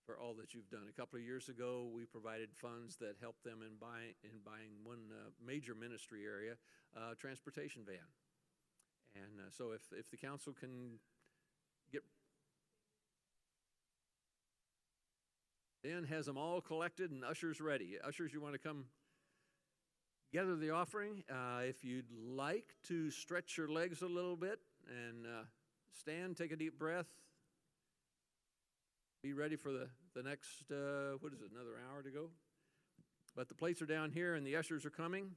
S3: for all that you've done. A couple of years ago, we provided funds that helped them in buying one major ministry area, transportation van. And so if the council can get... Dan has them all collected and ushers ready. Ushers, you want to come gather the offering? If you'd like to stretch your legs a little bit and stand, take a deep breath, be ready for the next, another hour to go? But the plates are down here and the ushers are coming.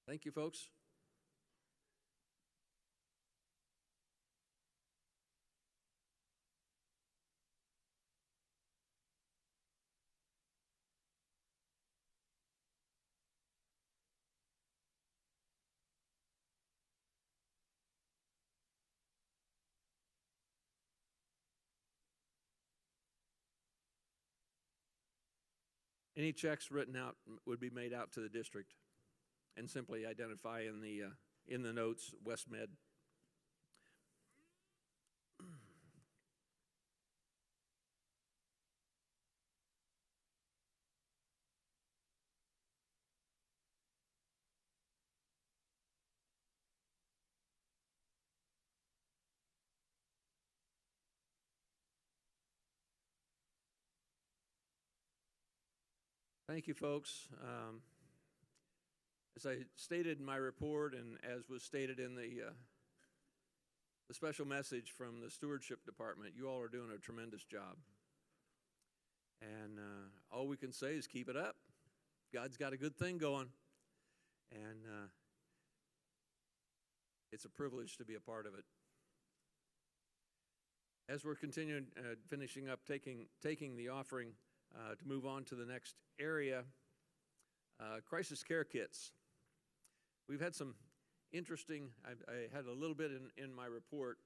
S3: Thank you, folks. Any checks written out would be made out to the district, and simply identify in the notes West Med. Thank you, folks. As I stated in my report, and as was stated in the special message from the Stewardship Department, you all are doing a tremendous job. And all we can say is keep it up. God's got a good thing going. And it's a privilege to be a part of it. As we're continuing, finishing up, taking the offering to move on to the next area, crisis care kits. We've had some interesting, I had a little bit in my report,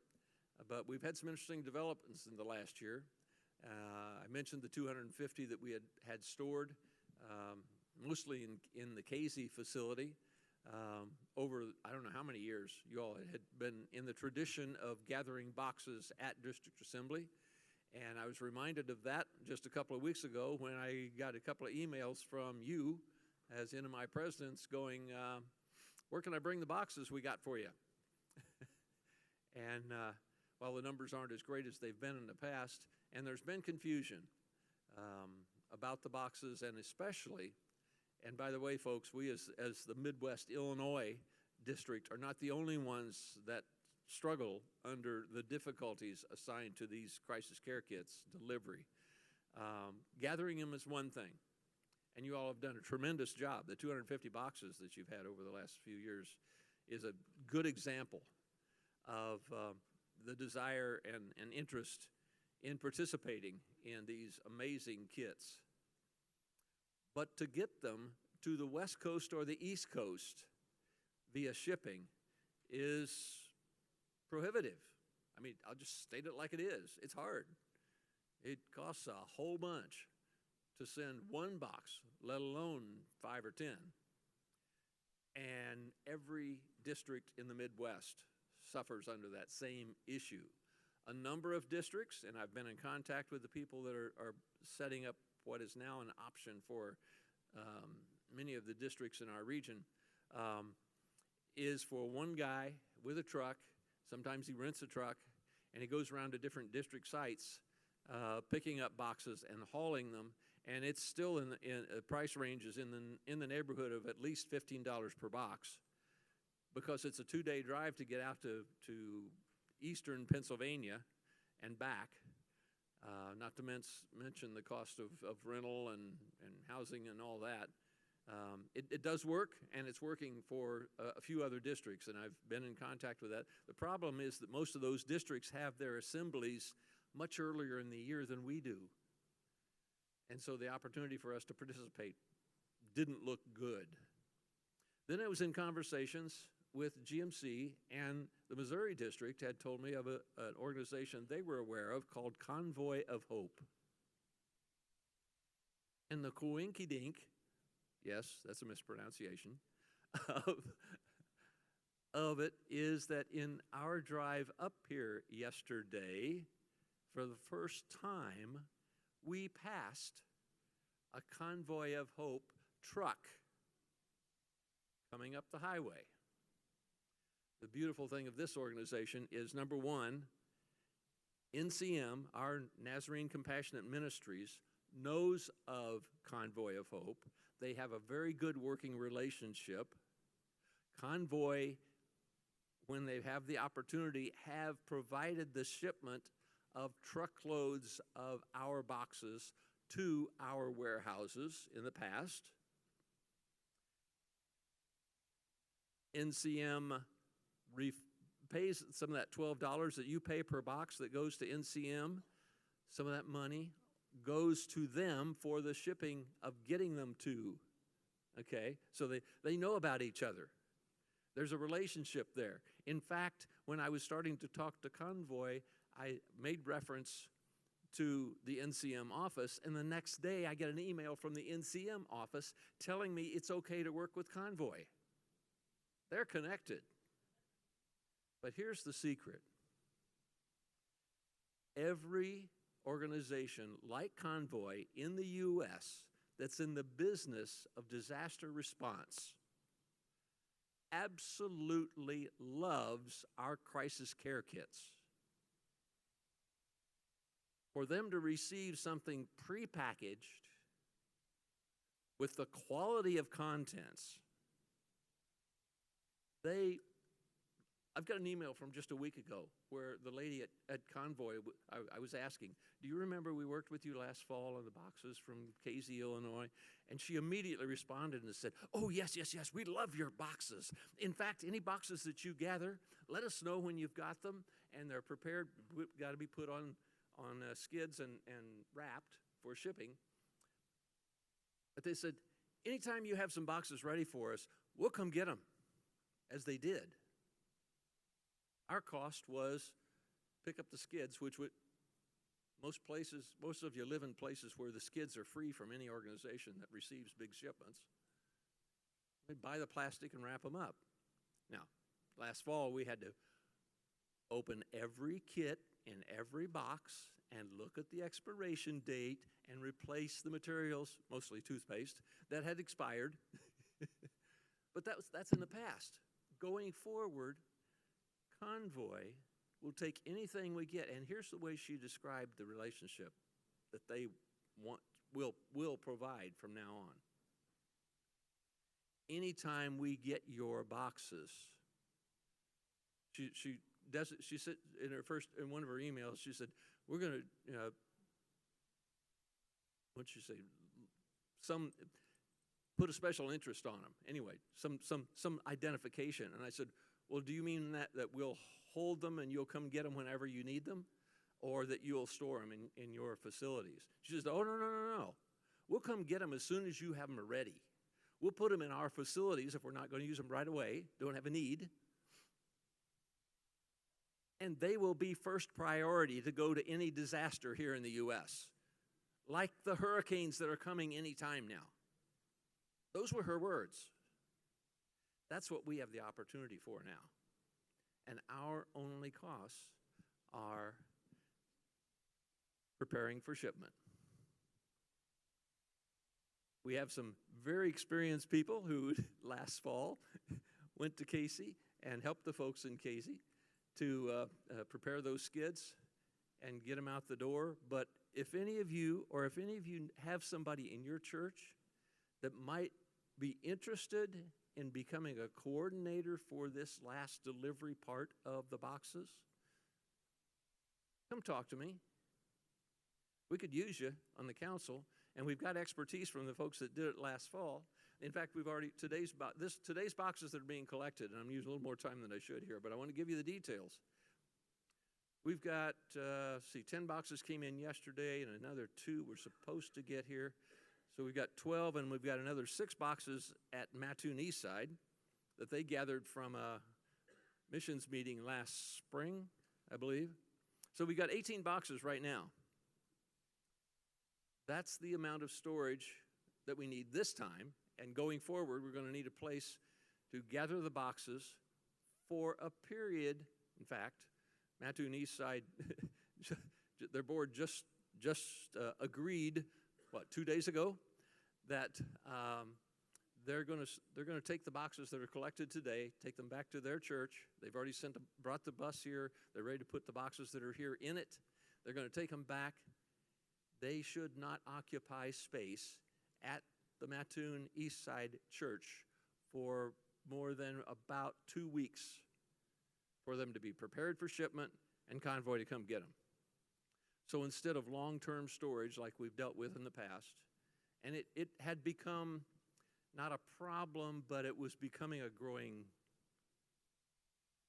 S3: but we've had some interesting developments in the last year. I mentioned the 250 that we had stored, mostly in the Casey facility. Over, I don't know how many years, you all had been in the tradition of gathering boxes at District Assembly. And I was reminded of that just a couple of weeks ago when I got a couple of emails from you as N.M.I presidents going, where can I bring the boxes we got for you? And while the numbers aren't as great as they've been in the past, and there's been confusion about the boxes, and especially, and by the way, folks, we as the Midwest Illinois district are not the only ones that struggle under the difficulties assigned to these crisis care kits delivery. Gathering them is one thing, and you all have done a tremendous job. The 250 boxes that you've had over the last few years is a good example of the desire and interest in participating in these amazing kits. But to get them to the West Coast or the East Coast via shipping is prohibitive. I mean, I'll just state it like it is. It's hard. It costs a whole bunch to send one box, let alone 5 or 10. And every district in the Midwest suffers under that same issue. A number of districts, and I've been in contact with the people that are setting up what is now an option for many of the districts in our region, is for one guy with a truck. Sometimes he rents a truck, and he goes around to different district sites, picking up boxes and hauling them. And it's still in price range is in the neighborhood of at least $15 per box, because it's a 2-day drive to get out to eastern Pennsylvania and back. Not to mention the cost of rental and housing and all that. It does work, and it's working for a few other districts, and I've been in contact with that. The problem is that most of those districts have their assemblies much earlier in the year than we do. And so the opportunity for us to participate didn't look good. Then I was in conversations with GMC, and the Missouri district had told me of an organization they were aware of called Convoy of Hope. And the coinkydink, yes, that's a mispronunciation, of it is that in our drive up here yesterday, for the first time, we passed a Convoy of Hope truck coming up the highway. The beautiful thing of this organization is, number one, NCM, our Nazarene Compassionate Ministries, knows of Convoy of Hope. They have a very good working relationship. Convoy, when they have the opportunity, have provided the shipment of truckloads of our boxes to our warehouses in the past. NCM pays some of that $12 that you pay per box that goes to NCM. Some of that money goes to them for the shipping of getting them to. Okay, so they know about each other. There's a relationship there. In fact, when I was starting to talk to Convoy, I made reference to the NCM office, and the next day I get an email from the NCM office telling me it's okay to work with Convoy. They're connected. But here's the secret. Every organization like Convoy in the U.S. that's in the business of disaster response absolutely loves our crisis care kits. For them to receive something prepackaged with the quality of contents, I've got an email from just a week ago where the lady at Convoy, I was asking, do you remember we worked with you last fall on the boxes from Casey, Illinois? And she immediately responded and said, oh, yes, we love your boxes. In fact, any boxes that you gather, let us know when you've got them, and they're prepared, got to be put on skids and wrapped for shipping. But they said, anytime you have some boxes ready for us, we'll come get them, as they did. Our cost was pick up the skids, which would, most of you live in places where the skids are free from any organization that receives big shipments. We'd buy the plastic and wrap them up. Now, last fall we had to open every kit in every box and look at the expiration date and replace the materials, mostly toothpaste, that had expired. But that's in the past. Going forward, Convoy will take anything we get, and here's the way she described the relationship that they will provide from now on. Anytime we get your boxes, she does it. She said in one of her emails, she said, "We're going to, what'd she say? Put a special interest on them. Anyway, some identification." And I said, well, do you mean that we'll hold them and you'll come get them whenever you need them, or that you'll store them in your facilities? She says, oh, no. We'll come get them as soon as you have them ready. We'll put them in our facilities if we're not going to use them right away, don't have a need. And they will be first priority to go to any disaster here in the U.S., like the hurricanes that are coming any time now. Those were her words. That's what we have the opportunity for now. And our only costs are preparing for shipment. We have some very experienced people who last fall went to Casey and helped the folks in Casey to prepare those skids and get them out the door. But if any of you have somebody in your church that might be interested in becoming a coordinator for this last delivery part of the boxes, come talk to me. We could use you on the council, and we've got expertise from the folks that did it last fall. In fact, we've already, today's boxes that are being collected, and I'm using a little more time than I should here, but I want to give you the details. We've got, 10 boxes came in yesterday, and another 2 we're supposed to get here. So we've got 12, and we've got another 6 boxes at Mattoon East Side that they gathered from a missions meeting last spring, I believe. So we've got 18 boxes right now. That's the amount of storage that we need this time, and going forward, we're going to need a place to gather the boxes for a period. In fact, Mattoon East Side, their board just agreed, 2 days ago, that they're going to take the boxes that are collected today, take them back to their church. They've already brought the bus here. They're ready to put the boxes that are here in it. They're going to take them back. They should not occupy space at the Mattoon East Side Church for more than about 2 weeks for them to be prepared for shipment and Convoy to come get them. So instead of long-term storage like we've dealt with in the past, and it had become not a problem, but it was becoming a growing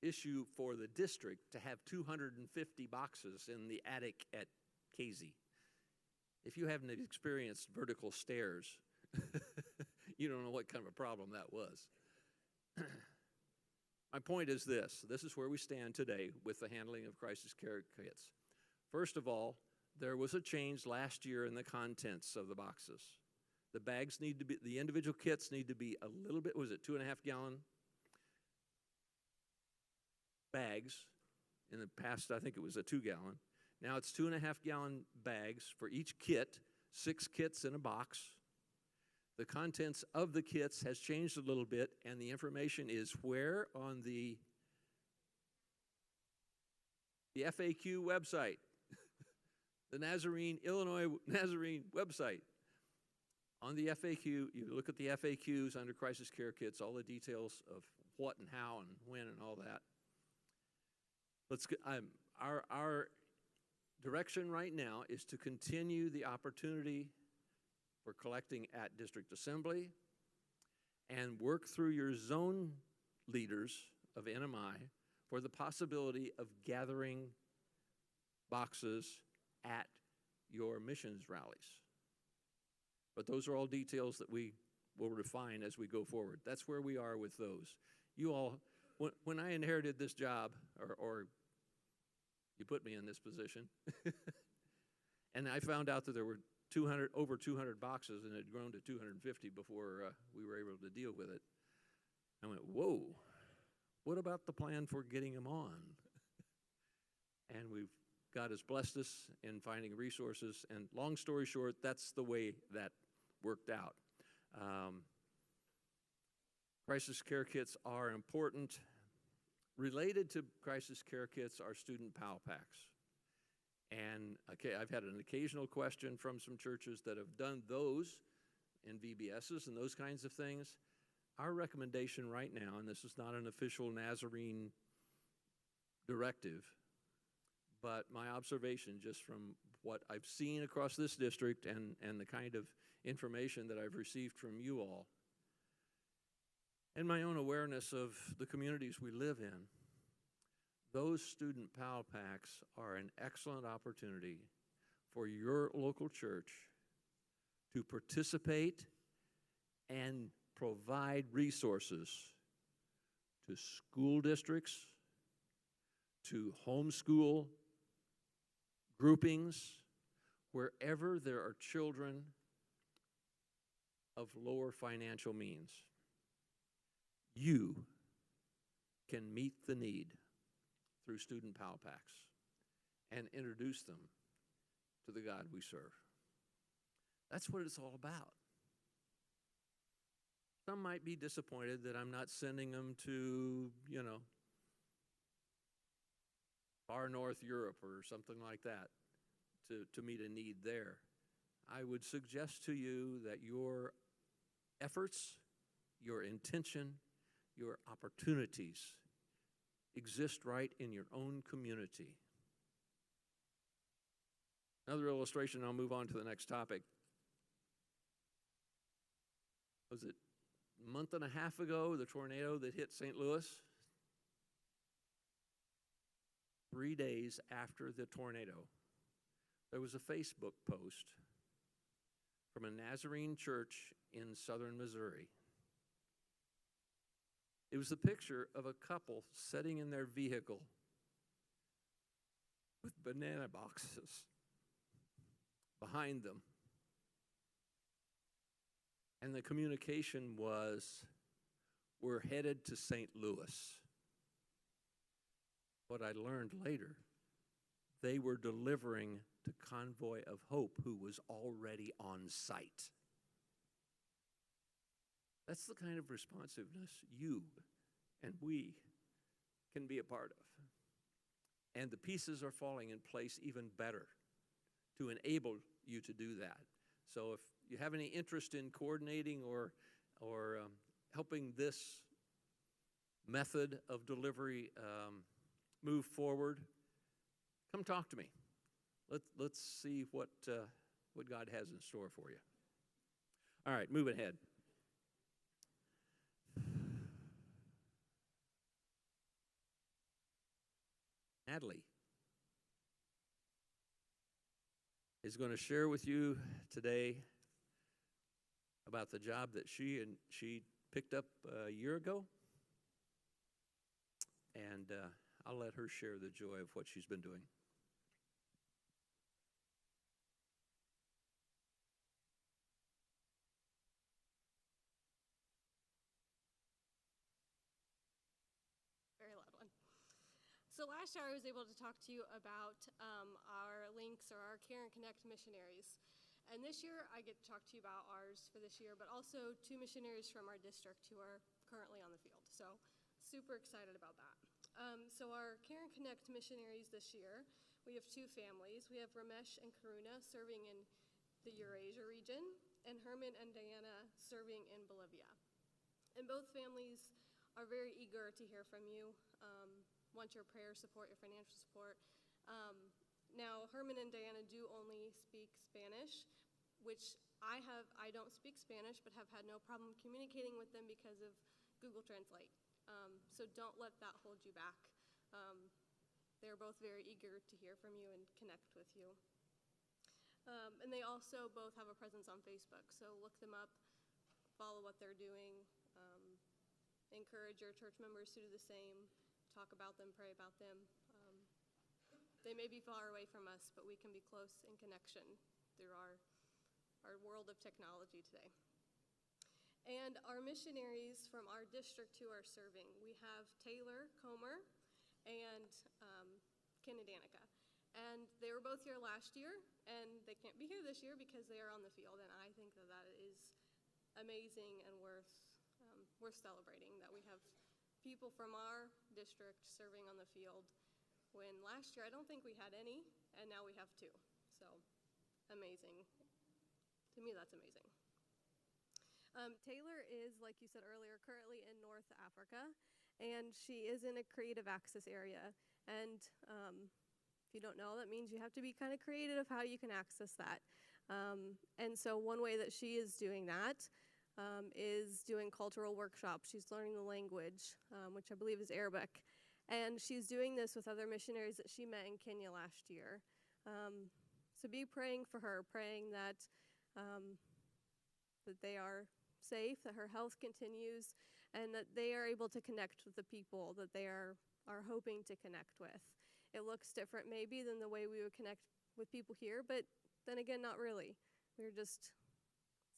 S3: issue for the district to have 250 boxes in the attic at Casey. If you haven't experienced vertical stairs, you don't know what kind of a problem that was. My point is this is where we stand today with the handling of crisis care kits. First of all, there was a change last year in the contents of the boxes. The bags need to be, the individual kits need to be a little bit, was it 2.5 gallon bags? In the past, I think it was a 2 gallon. Now it's 2.5 gallon bags for each kit, 6 kits in a box. The contents of the kits has changed a little bit, and the information is where on the FAQ website, the Nazarene, Illinois Nazarene website. On the FAQ, you look at the FAQs under crisis care kits, all the details of what and how and when and all that. Our direction right now is to continue the opportunity for collecting at district assembly and work through your zone leaders of N.M.I for the possibility of gathering boxes at your missions rallies. But those are all details that we will refine as we go forward. That's where we are with those. You all, when I inherited this job, or you put me in this position, and I found out that there were over 200 boxes, and it had grown to 250 before we were able to deal with it. I went, whoa, what about the plan for getting them on? And God has blessed us in finding resources, and long story short, that's the way that worked out. Crisis care kits are important. Related to crisis care kits are student PAL packs. And okay, I've had an occasional question from some churches that have done those in VBSs and those kinds of things. Our recommendation right now, and this is not an official Nazarene directive, but my observation just from what I've seen across this district and the kind of information that I've received from you all, and my own awareness of the communities we live in, those student PAL packs are an excellent opportunity for your local church to participate and provide resources to school districts, to homeschool groupings, wherever there are children of lower financial means. You can meet the need through student PAL packs and introduce them to the God we serve. That's what it's all about. Some might be disappointed that I'm not sending them to, far north Europe or something like that to meet a need there. I would suggest to you that your efforts, your intention, your opportunities exist right in your own community. Another illustration, I'll move on to the next topic. Was it a month and a half ago, the tornado that hit St. Louis? 3 days after the tornado, there was a Facebook post from a Nazarene church in southern Missouri. It was a picture of a couple sitting in their vehicle with banana boxes behind them. And the communication was, we're headed to St. Louis. What I learned later, they were delivering to Convoy of Hope, who was already on site. That's the kind of responsiveness you and we can be a part of. And the pieces are falling in place even better to enable you to do that. So if you have any interest in coordinating or helping this method of delivery move forward, come talk to me. Let's see what God has in store for you. All right, move ahead. Natalie is going to share with you today about the job that she picked up a year ago, and I'll let her share the joy of what she's been doing.
S15: So last year I was able to talk to you about our links or our Care and Connect missionaries. And this year I get to talk to you about ours for this year, but also 2 missionaries from our district who are currently on the field. So super excited about that. So our Care and Connect missionaries this year, we have 2 families. We have Ramesh and Karuna serving in the Eurasia region, and Herman and Diana serving in Bolivia. And both families are very eager to hear from you, want your prayer support, your financial support. Now, Herman and Diana do only speak Spanish, which I don't speak Spanish, but have had no problem communicating with them because of Google Translate. So don't let that hold you back. They're both very eager to hear from you and connect with you. And they also both have a presence on Facebook, so look them up, follow what they're doing, encourage your church members to do the same, talk about them, pray about them. They may be far away from us, but we can be close in connection through our world of technology today. And our missionaries from our district who are serving, we have Taylor Comer and Ken and Danica. And they were both here last year, and they can't be here this year because they are on the field. And I think that that is amazing and worth celebrating, that we have people from our district serving on the field, when last year I don't think we had any, and now we have 2. So amazing. To me, that's amazing. Taylor is, like you said earlier, currently in North Africa, and she is in a creative access area. And if you don't know, that means you have to be kind of creative of how you can access that. And so one way that she is doing that is doing cultural workshops. She's learning the language, which I believe is Arabic. And she's doing this with other missionaries that she met in Kenya last year. So be praying for her, praying that they are safe, that her health continues, and that they are able to connect with the people that they are hoping to connect with. It looks different maybe than the way we would connect with people here, but then again, not really. We're just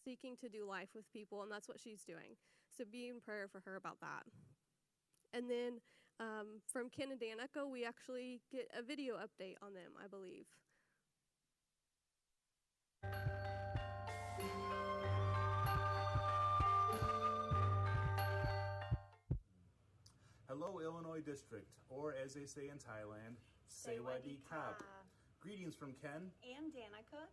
S15: seeking to do life with people, and that's what she's doing. So be in prayer for her about that. And then from Ken and Danica, we actually get a video update on them, I believe.
S16: Hello, Illinois District, or as they say in Thailand, Sawadee Krap. Greetings from Ken
S17: and Danica.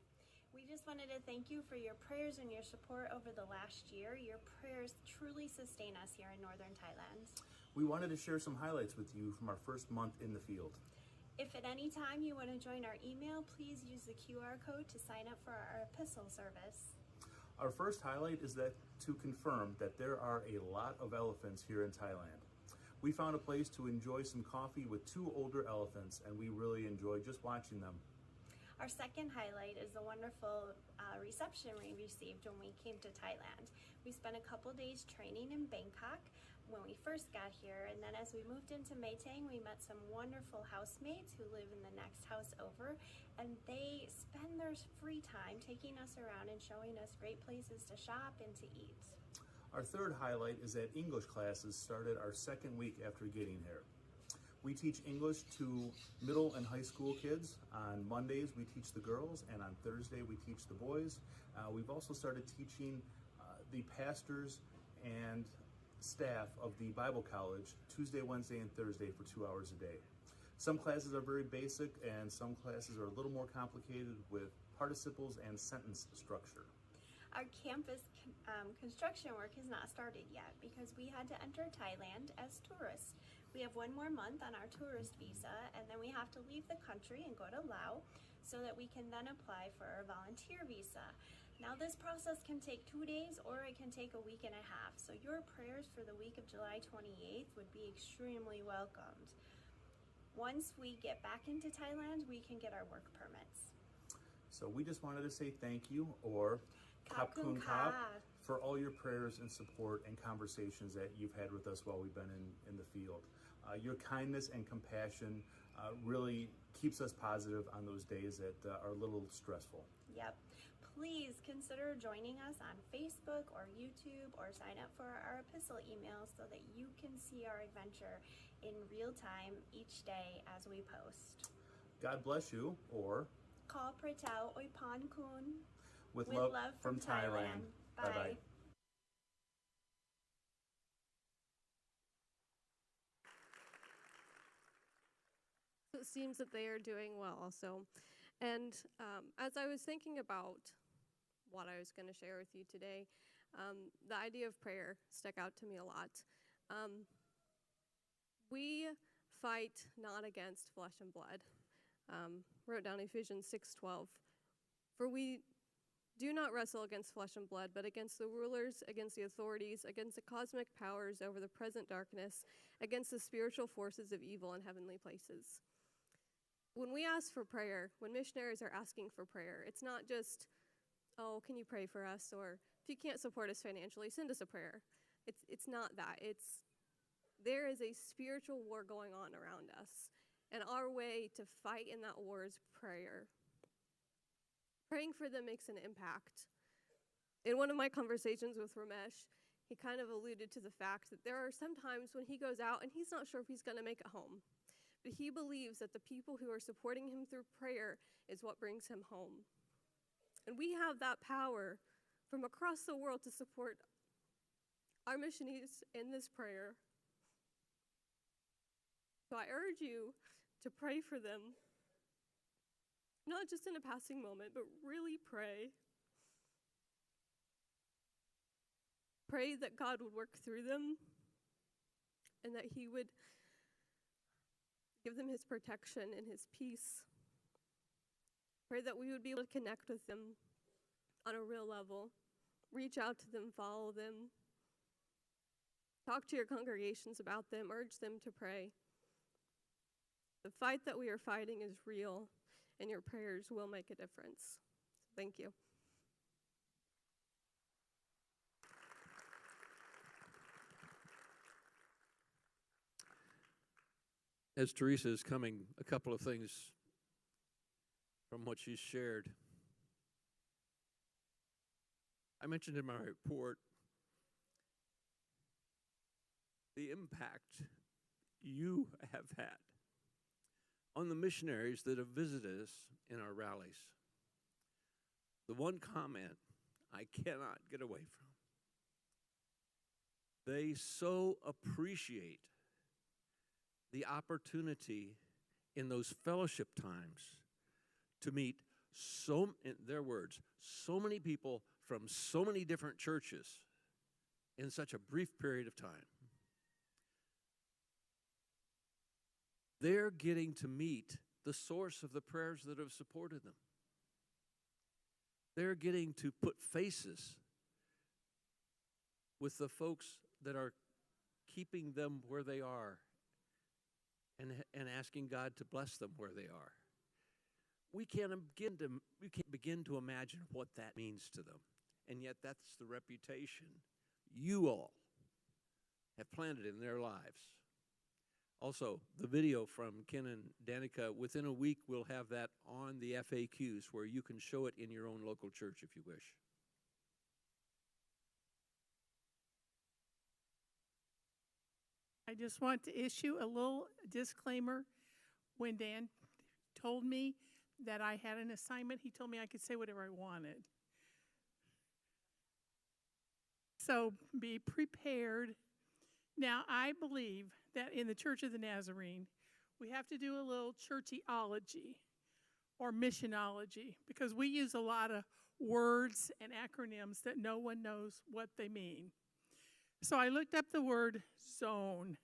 S17: We just wanted to thank you for your prayers and your support over the last year. Your prayers truly sustain us here in northern Thailand.
S16: We wanted to share some highlights with you from our first month in the field.
S17: If at any time you want to join our email, please use the QR code to sign up for our epistle service.
S16: Our first highlight is that to confirm that there are a lot of elephants here in Thailand. We found a place to enjoy some coffee with 2 older elephants, and we really enjoyed just watching them.
S17: Our second highlight is the wonderful reception we received when we came to Thailand. We spent a couple days training in Bangkok when we first got here, and then as we moved into Mae Tang, we met some wonderful housemates who live in the next house over, and they spend their free time taking us around and showing us great places to shop and to eat.
S16: Our third highlight is that English classes started our second week after getting here. We teach English to middle and high school kids. On Mondays, we teach the girls, and on Thursday, we teach the boys. We've also started teaching the pastors and staff of the Bible College Tuesday, Wednesday, and Thursday for 2 hours a day. Some classes are very basic, and some classes are a little more complicated with participles and sentence structure.
S17: Our campus construction work has not started yet because we had to enter Thailand as tourists. We have 1 more month on our tourist visa, and then we have to leave the country and go to Laos so that we can then apply for our volunteer visa. Now this process can take 2 days or it can take a week and a half, so your prayers for the week of July 28th would be extremely welcomed. Once we get back into Thailand, we can get our work permits.
S16: So we just wanted to say thank you, or Kap Kun Kap, for all your prayers and support and conversations that you've had with us while we've been in the field. Your kindness and compassion really keeps us positive on those days that are a little stressful.
S17: Yep. Please consider joining us on Facebook or YouTube, or sign up for our epistle emails so that you can see our adventure in real time each day as we post.
S16: God bless you, or
S17: Call Pratao Oipan Kun.
S16: with love from Thailand. Bye-bye.
S15: So it seems that they are doing well also. And as I was thinking about what I was going to share with you today, the idea of prayer stuck out to me a lot. We fight not against flesh and blood. Wrote down Ephesians 6:12. For we do not wrestle against flesh and blood, but against the rulers, against the authorities, against the cosmic powers over the present darkness, against the spiritual forces of evil in heavenly places. When we ask for prayer, when missionaries are asking for prayer, it's not just, oh, can you pray for us? Or if you can't support us financially, send us a prayer. It's not that. There is a spiritual war going on around us. And our way to fight in that war is prayer. Praying for them makes an impact. In one of my conversations with Ramesh, he kind of alluded to the fact that there are some times when he goes out and he's not sure if he's going to make it home. But he believes that the people who are supporting him through prayer is what brings him home. And we have that power from across the world to support our missionaries in this prayer. So I urge you to pray for them, not just in a passing moment, but really pray. Pray that God would work through them and that He would give them His protection and His peace. Pray that we would be able to connect with them on a real level, reach out to them, follow them, talk to your congregations about them, urge them to pray. The fight that we are fighting is real, and your prayers will make a difference. Thank you.
S3: As Teresa is coming, a couple of things from what she's shared. I mentioned in my report the impact you have had on the missionaries that have visited us in our rallies. The one comment I cannot get away from. They so appreciate the opportunity in those fellowship times to meet in their words, so many people from so many different churches in such a brief period of time. They're getting to meet the source of the prayers that have supported them. They're getting to put faces with the folks that are keeping them where they are and asking God to bless them where they are. We can't begin to imagine what that means to them. And yet that's the reputation you all have planted in their lives. Also, the video from Ken and Danica, within a week we'll have that on the FAQs where you can show it in your own local church if you wish.
S18: I just want to issue a little disclaimer. When Dan told me that I had an assignment, he told me I could say whatever I wanted. So be prepared. Now, I believe that in the Church of the Nazarene, we have to do a little churchology or missionology because we use a lot of words and acronyms that no one knows what they mean. So I looked up the word zone,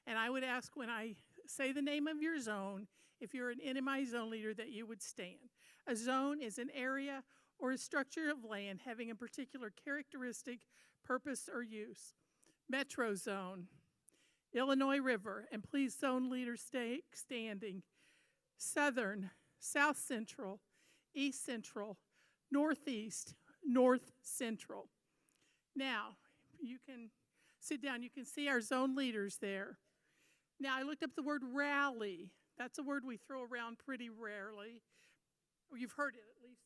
S18: and I would ask when I say the name of your zone, if you're an N.M.I zone leader, that you would stand. A zone is an area or a structure of land having a particular characteristic, purpose, or use. Metro zone, Illinois River, and please zone leaders stay standing. Southern, South Central, East Central, Northeast, North Central. Now, you can sit down. You can see our zone leaders there. Now, I looked up the word rally. That's a word we throw around pretty rarely. You've heard it at least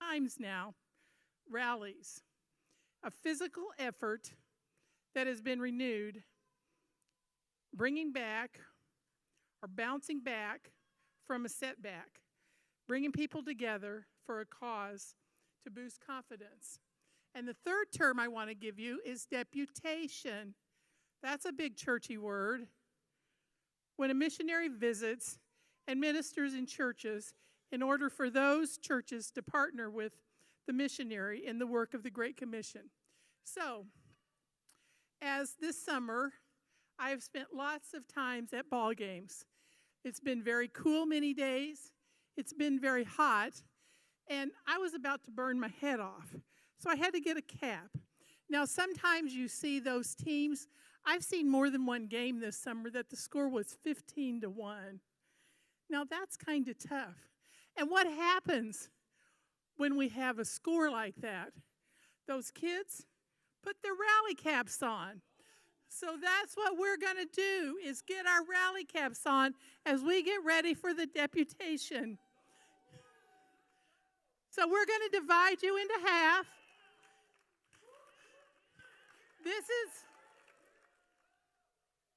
S18: times now. Rallies. A physical effort that has been renewed. bringing back or bouncing back from a setback, bringing people together for a cause to boost confidence. And the third term I want to give you is deputation. That's a big churchy word. When a missionary visits and ministers in churches in order for those churches to partner with the missionary in the work of the Great Commission. So, as this summer, I have spent lots of times at ball games. It's been very cool many days. It's been very hot. And I was about to burn my head off. So I had to get a cap. Now, sometimes you see those teams. I've seen more than one game this summer that the score was 15-1. Now, that's kind of tough. And what happens when we have a score like that? Those kids put their rally caps on. So that's what we're going to do, is get our rally caps on as we get ready for the deputation. So we're going to divide you into half.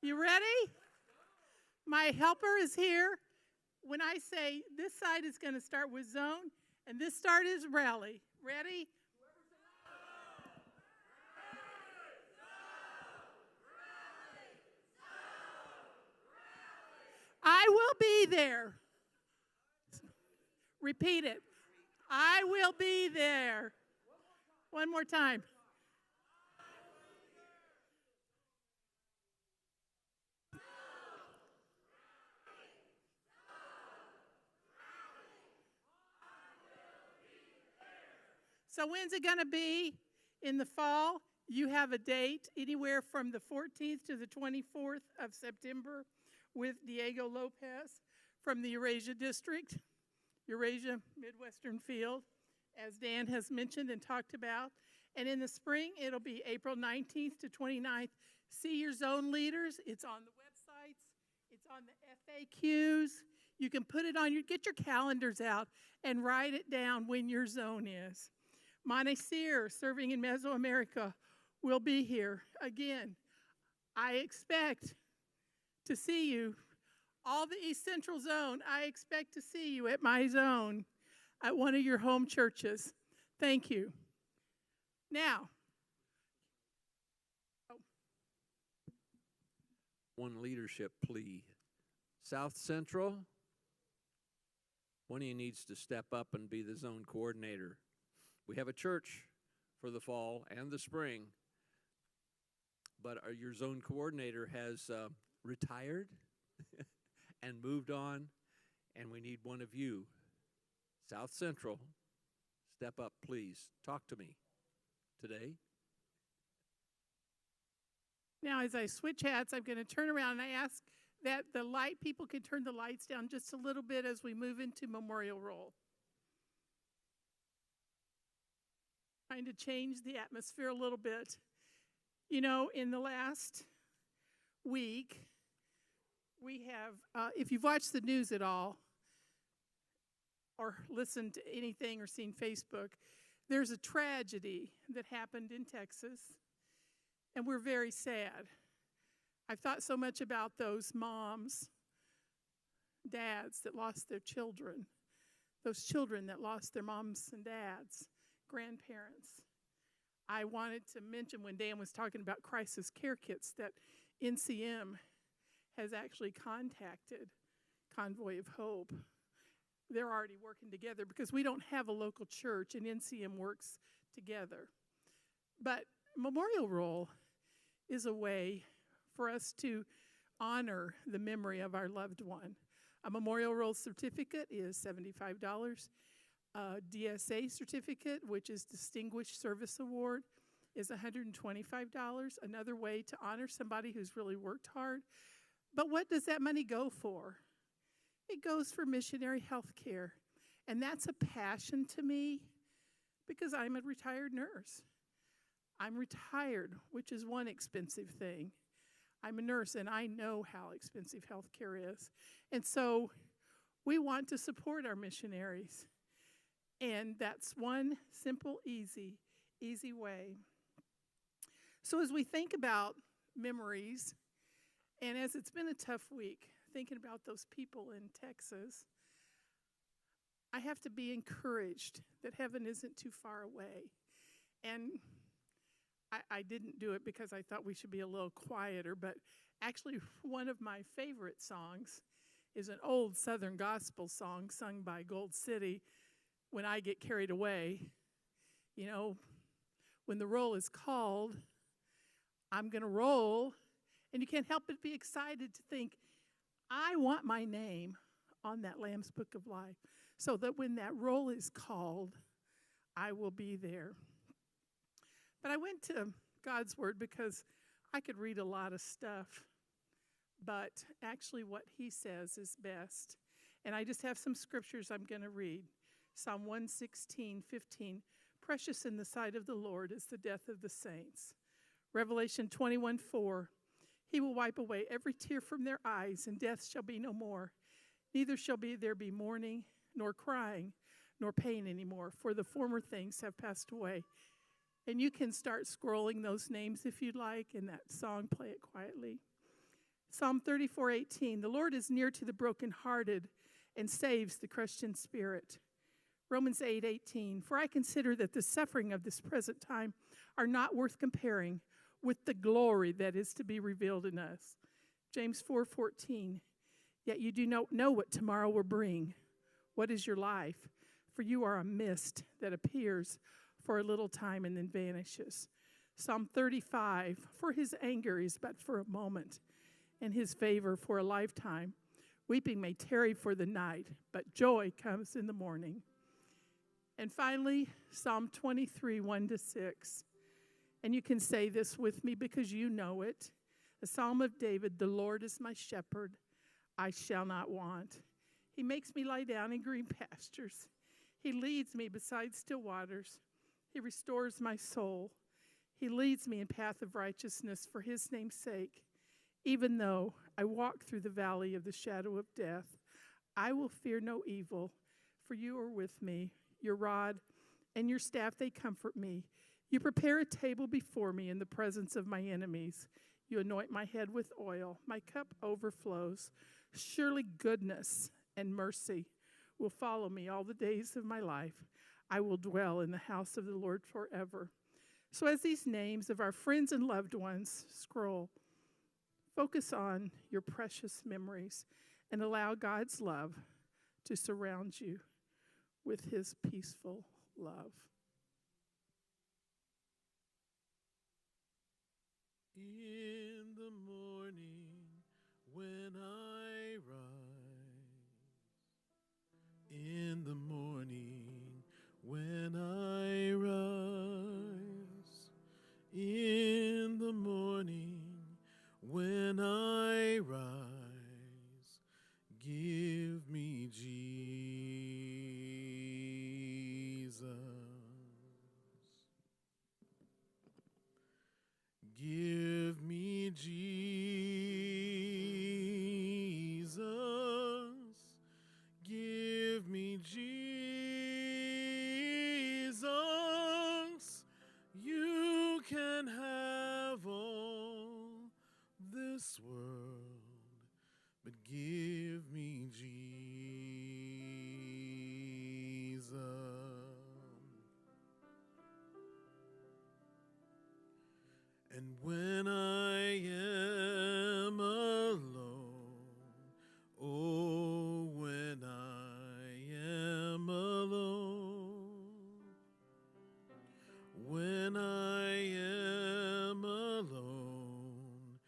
S18: You ready? My helper is here. When I say this side is going to start with zone, and this start is rally. Ready? I will be there. Repeat it. I will be there. One more time. So when's it going to be? In the fall? You have a date anywhere from the 14th to the 24th of September with Diego Lopez from the Eurasia District, Eurasia Midwestern Field, as Dan has mentioned and talked about. And in the spring, it'll be April 19th to 29th. See your zone leaders. It's on the websites. It's on the FAQs. You can put it on get your calendars out and write it down when your zone is. Montesir, serving in Mesoamerica, will be here. Again, I expect to see you. All the East Central Zone, I expect to see you at my zone at one of your home churches. Thank you. Now,
S3: one leadership plea. South Central, one of you needs to step up and be the zone coordinator. We have a church for the fall and the spring, but your zone coordinator has retired and moved on, and we need one of you. South Central, step up, please. Talk to me today.
S18: Now, as I switch hats, I'm going to turn around and I ask that the light people can turn the lights down just a little bit as we move into Memorial Roll. Trying to change the atmosphere a little bit. You know, in the last week, we have, if you've watched the news at all, or listened to anything or seen Facebook, there's a tragedy that happened in Texas, and we're very sad. I've thought so much about those moms, dads that lost their children, those children that lost their moms and dads, grandparents. I wanted to mention when Dan was talking about crisis care kits that NCM has actually contacted Convoy of Hope. They're already working together because we don't have a local church and NCM works together. But Memorial Roll is a way for us to honor the memory of our loved one. A Memorial Roll certificate is $75. A DSA certificate, which is Distinguished Service Award, is $125. Another way to honor somebody who's really worked hard. But what does that money go for? It goes for missionary health care. And that's a passion to me because I'm a retired nurse. I'm retired, which is one expensive thing. I'm a nurse, and I know how expensive health care is. And so we want to support our missionaries. And that's one simple, easy way. So as we think about memories And as it's been a tough week, thinking about those people in Texas, I have to be encouraged that heaven isn't too far away. And I didn't do it because I thought we should be a little quieter, but actually one of my favorite songs is an old Southern gospel song sung by Gold City, When I Get Carried Away. You know, when the roll is called, I'm going to roll, and you can't help but be excited to think, I want my name on that Lamb's Book of Life, so that when that roll is called, I will be there. But I went to God's Word because I could read a lot of stuff, but actually what He says is best. And I just have some scriptures I'm going to read. Psalm 116:15, precious in the sight of the Lord is the death of the saints. Revelation 21:4, He will wipe away every tear from their eyes, and death shall be no more. Neither shall there be mourning, nor crying, nor pain anymore, for the former things have passed away. And you can start scrolling those names if you'd like, in that song, play it quietly. Psalm 34:18, the Lord is near to the brokenhearted and saves the crushed in spirit. Romans 8:18, for I consider that the suffering of this present time are not worth comparing with the glory that is to be revealed in us. James 4:14, yet you do not know what tomorrow will bring. What is your life? For you are a mist that appears for a little time and then vanishes. Psalm 35, for his anger is but for a moment, and his favor for a lifetime. Weeping may tarry for the night, but joy comes in the morning. And finally, Psalm 23, 1-6. And you can say this with me because you know it. A Psalm of David, the Lord is my shepherd, I shall not want. He makes me lie down in green pastures. He leads me beside still waters. He restores my soul. He leads me in path of righteousness for his name's sake. Even though I walk through the valley of the shadow of death, I will fear no evil, for you are with me. Your rod and your staff, they comfort me. You prepare a table before me in the presence of my enemies. You anoint my head with oil. My cup overflows. Surely goodness and mercy will follow me all the days of my life. I will dwell in the house of the Lord forever. So as these names of our friends and loved ones scroll, focus on your precious memories and allow God's love to surround you with his peaceful love.
S19: In the morning when I rise, in the morning when I rise, in the morning when I rise, give me Jesus. Give me Jesus. Give me Jesus. You can have all this world, but give me Jesus. And when I am alone, oh, when I am alone, when I am alone,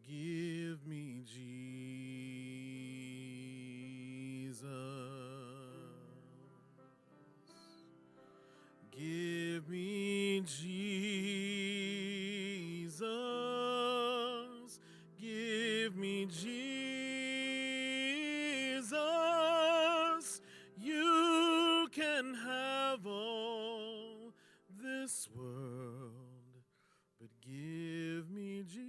S19: give me Jesus. Give me Jesus. Give me Jesus. You can have all this world, but give me Jesus.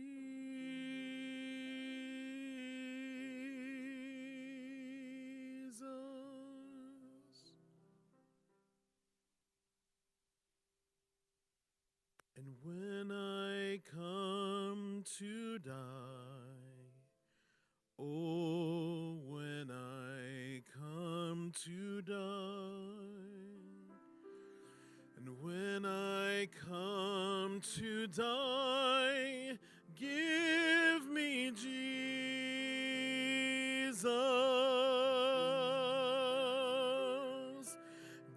S19: And when I come to die, to die. Give me Jesus.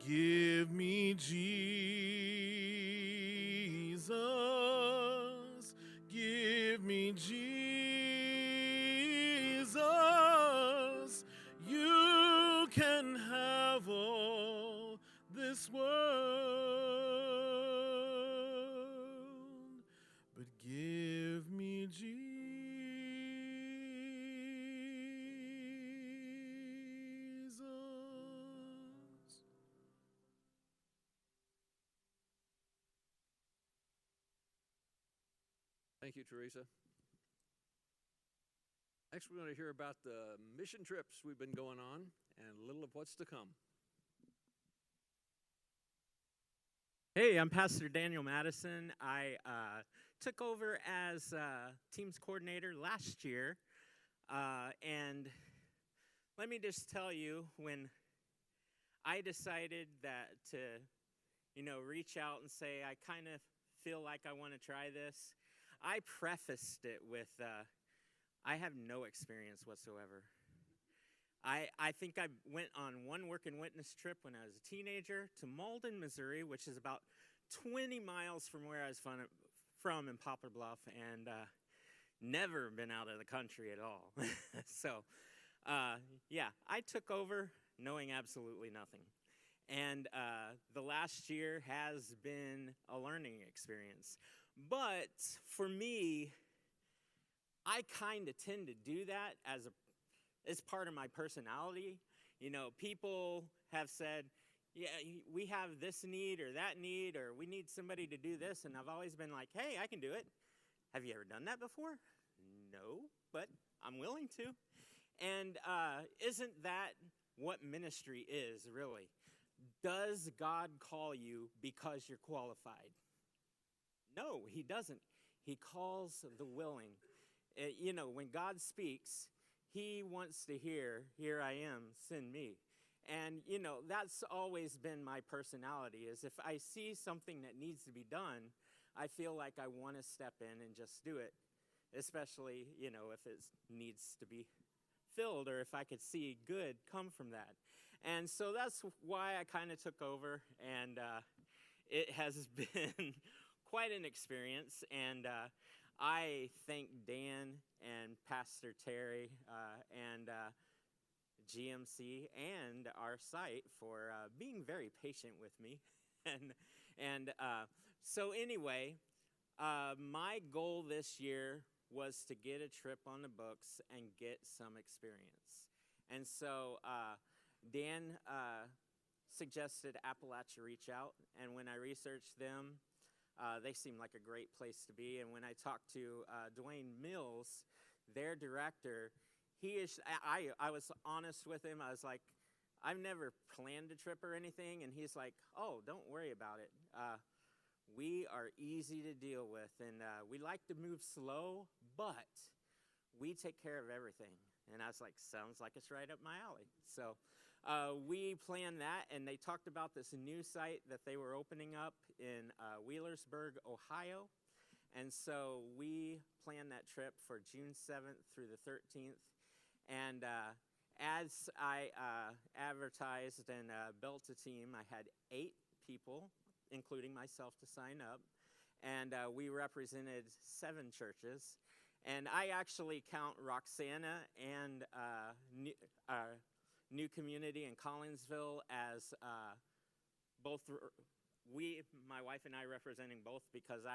S19: Give me Jesus. Give me Jesus. You can have all this world, but give me Jesus.
S3: Thank you, Teresa. Next, we're going to hear about the mission trips we've been going on and a little of what's to come.
S20: Hey, I'm Pastor Daniel Madison. I took over as teams coordinator last year. And let me just tell you, when I decided that to, reach out and say, I kind of feel like I want to try this, I prefaced it with, I have no experience whatsoever. I think I went on one work and witness trip when I was a teenager to Malden, Missouri, which is about 20 miles from where I was from in Poplar Bluff, and never been out of the country at all. So, yeah, I took over knowing absolutely nothing. And the last year has been a learning experience. But for me, I kind of tend to do that as part of my personality. People have said, yeah, we have this need or that need, or we need somebody to do this. And I've always been like, hey, I can do it. Have you ever done that before? No, but I'm willing to. And isn't that what ministry is, really? Does God call you because you're qualified? No, he doesn't. He calls the willing. When God speaks, he wants to hear, here I am, send me. And, that's always been my personality, is if I see something that needs to be done, I feel like I want to step in and just do it, especially, if it needs to be filled or if I could see good come from that. And so that's why I kind of took over, and it has been quite an experience. And I thank Dan and Pastor Terry and GMC and our site for being very patient with me. So anyway, my goal this year was to get a trip on the books and get some experience. And so Dan suggested Appalachia Reach Out, and when I researched them, they seemed like a great place to be. And when I talked to Dwayne Mills, their director, I was honest with him. I was like, I've never planned a trip or anything. And he's like, oh, don't worry about it. We are easy to deal with, and we like to move slow, but we take care of everything. And I was like, sounds like it's right up my alley. So we planned that, and they talked about this new site that they were opening up in Wheelersburg, Ohio. And so we planned that trip for June 7th through the 13th. And as I advertised and built a team, I had 8 people, including myself, to sign up. And we represented 7 churches. And I actually count Roxana and New Community in Collinsville as both, my wife and I representing both, because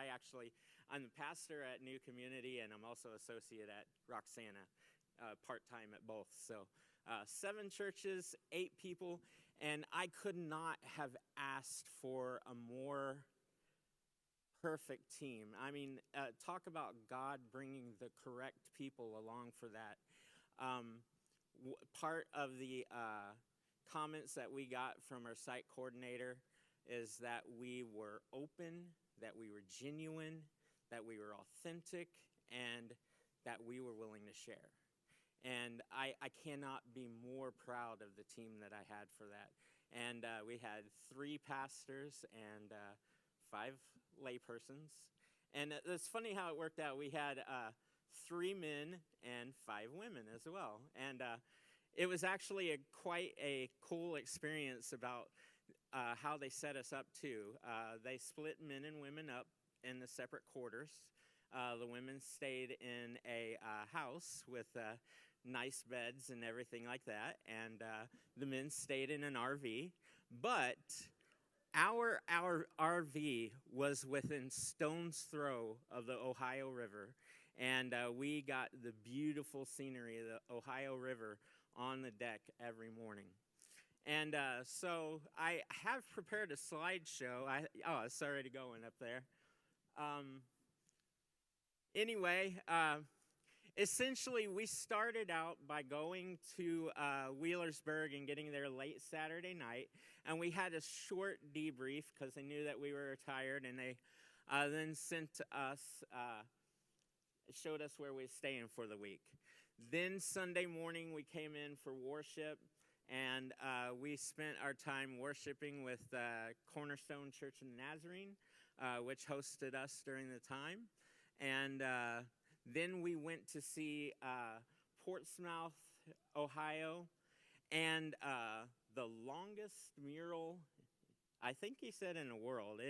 S20: I'm the pastor at New Community, and I'm also associate at Roxana, part-time at both. So 7 churches, 8 people, and I could not have asked for a more perfect team. I mean, talk about God bringing the correct people along for that. Part of the comments that we got from our site coordinator is that we were open, that we were genuine, that we were authentic, and that we were willing to share. And I cannot be more proud of the team that I had for that. And we had 3 pastors and 5 laypersons. And it's funny how it worked out. We had 3 men and 5 women as well. And it was actually quite a cool experience about how they set us up, too. They split men and women up in the separate quarters. The women stayed in a house with nice beds and everything like that, and the men stayed in an RV. But our RV was within stone's throw of the Ohio River, and we got the beautiful scenery of the Ohio River on the deck every morning. And so I have prepared a slideshow. It's already going up there. Anyway, essentially, we started out by going to Wheelersburg and getting there late Saturday night, and we had a short debrief because they knew that we were tired, and they then showed us where we were staying for the week. Then Sunday morning, we came in for worship, and we spent our time worshiping with Cornerstone Church in the Nazarene, which hosted us during the time. And then we went to see Portsmouth, Ohio, and the longest mural, I think he said in the world.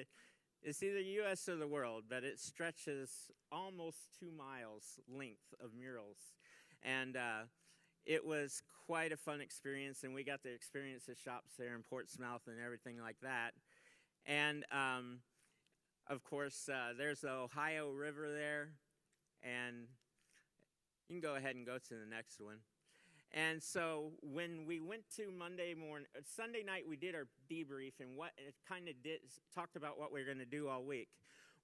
S20: It's either U.S. or the world, but it stretches almost 2 miles length of murals. And it was quite a fun experience, and we got to experience the shops there in Portsmouth and everything like that. And of course, there's the Ohio River there, and you can go ahead and go to the next one. And so when we went to Sunday night, we did our debrief, and what it kind of talked about what we were going to do all week.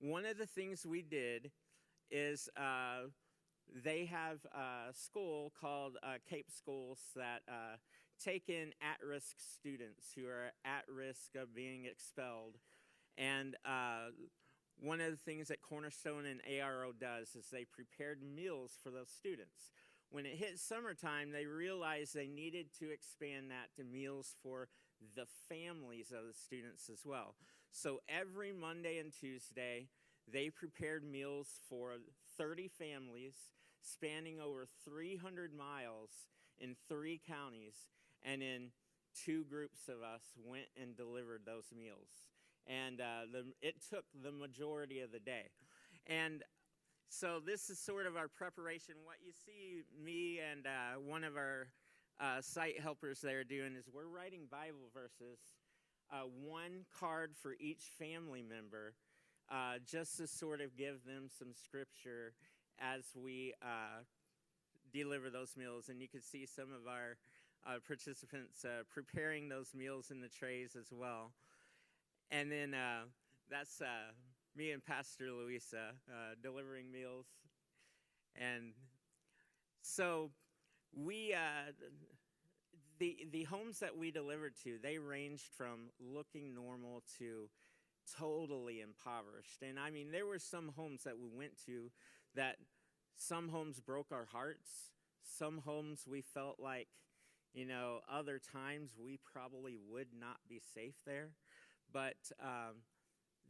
S20: One of the things we did is they have a school called Cape Schools that take in at-risk students who are at risk of being expelled. And one of the things that Cornerstone and ARO does is they prepared meals for those students. When it hit summertime, they realized they needed to expand that to meals for the families of the students as well. So every Monday and Tuesday, they prepared meals for 30 families spanning over 300 miles in 3 counties, and then 2 groups of us went and delivered those meals. And it took the majority of the day. And so this is sort of our preparation. What you see me and one of our site helpers there doing is we're writing Bible verses, 1 card for each family member, just to sort of give them some scripture as we deliver those meals. And you can see some of our participants preparing those meals in the trays as well. And then that's me and Pastor Louisa delivering meals. And so we, the homes that we delivered to, they ranged from looking normal to totally impoverished. And I mean, there were some homes that we went to that some homes broke our hearts. Some homes we felt like, other times we probably would not be safe there. But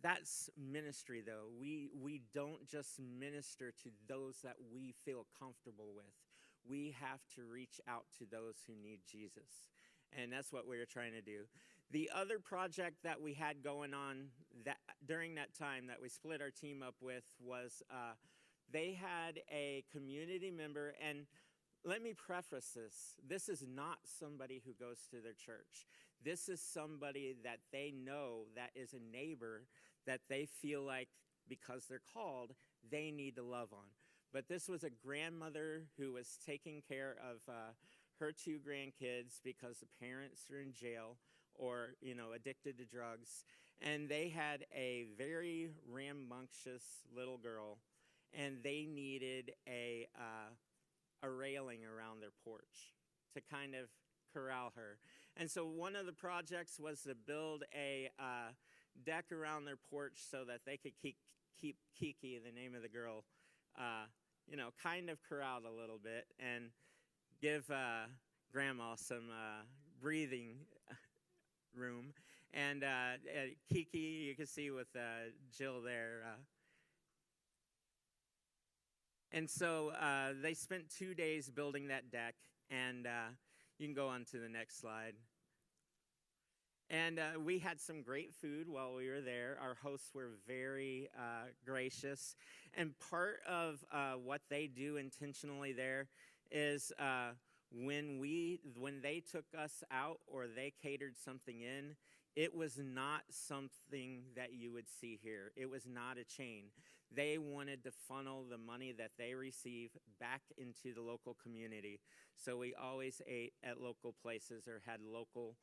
S20: that's ministry, though. We don't just minister to those that we feel comfortable with. We have to reach out to those who need Jesus. And that's what we were trying to do. The other project that we had going on during that time that we split our team up with was they had a community member, and let me preface this. This is not somebody who goes to their church. This is somebody that they know that is a neighbor that they feel like, because they're called, they need to love on. But this was a grandmother who was taking care of her 2 grandkids because the parents are in jail or, addicted to drugs. And they had a very rambunctious little girl, and they needed a railing around their porch to kind of corral her. And so one of the projects was to build a deck around their porch so that they could keep Kiki, the name of the girl, kind of corralled a little bit and give Grandma some breathing room. And Kiki, you can see with Jill there, And so they spent 2 days building that deck, and you can go on to the next slide. And we had some great food while we were there. Our hosts were very gracious. And part of what they do intentionally there is when they took us out or they catered something in, it was not something that you would see here. It was not a chain. They wanted to funnel the money that they receive back into the local community. So we always ate at local places or had local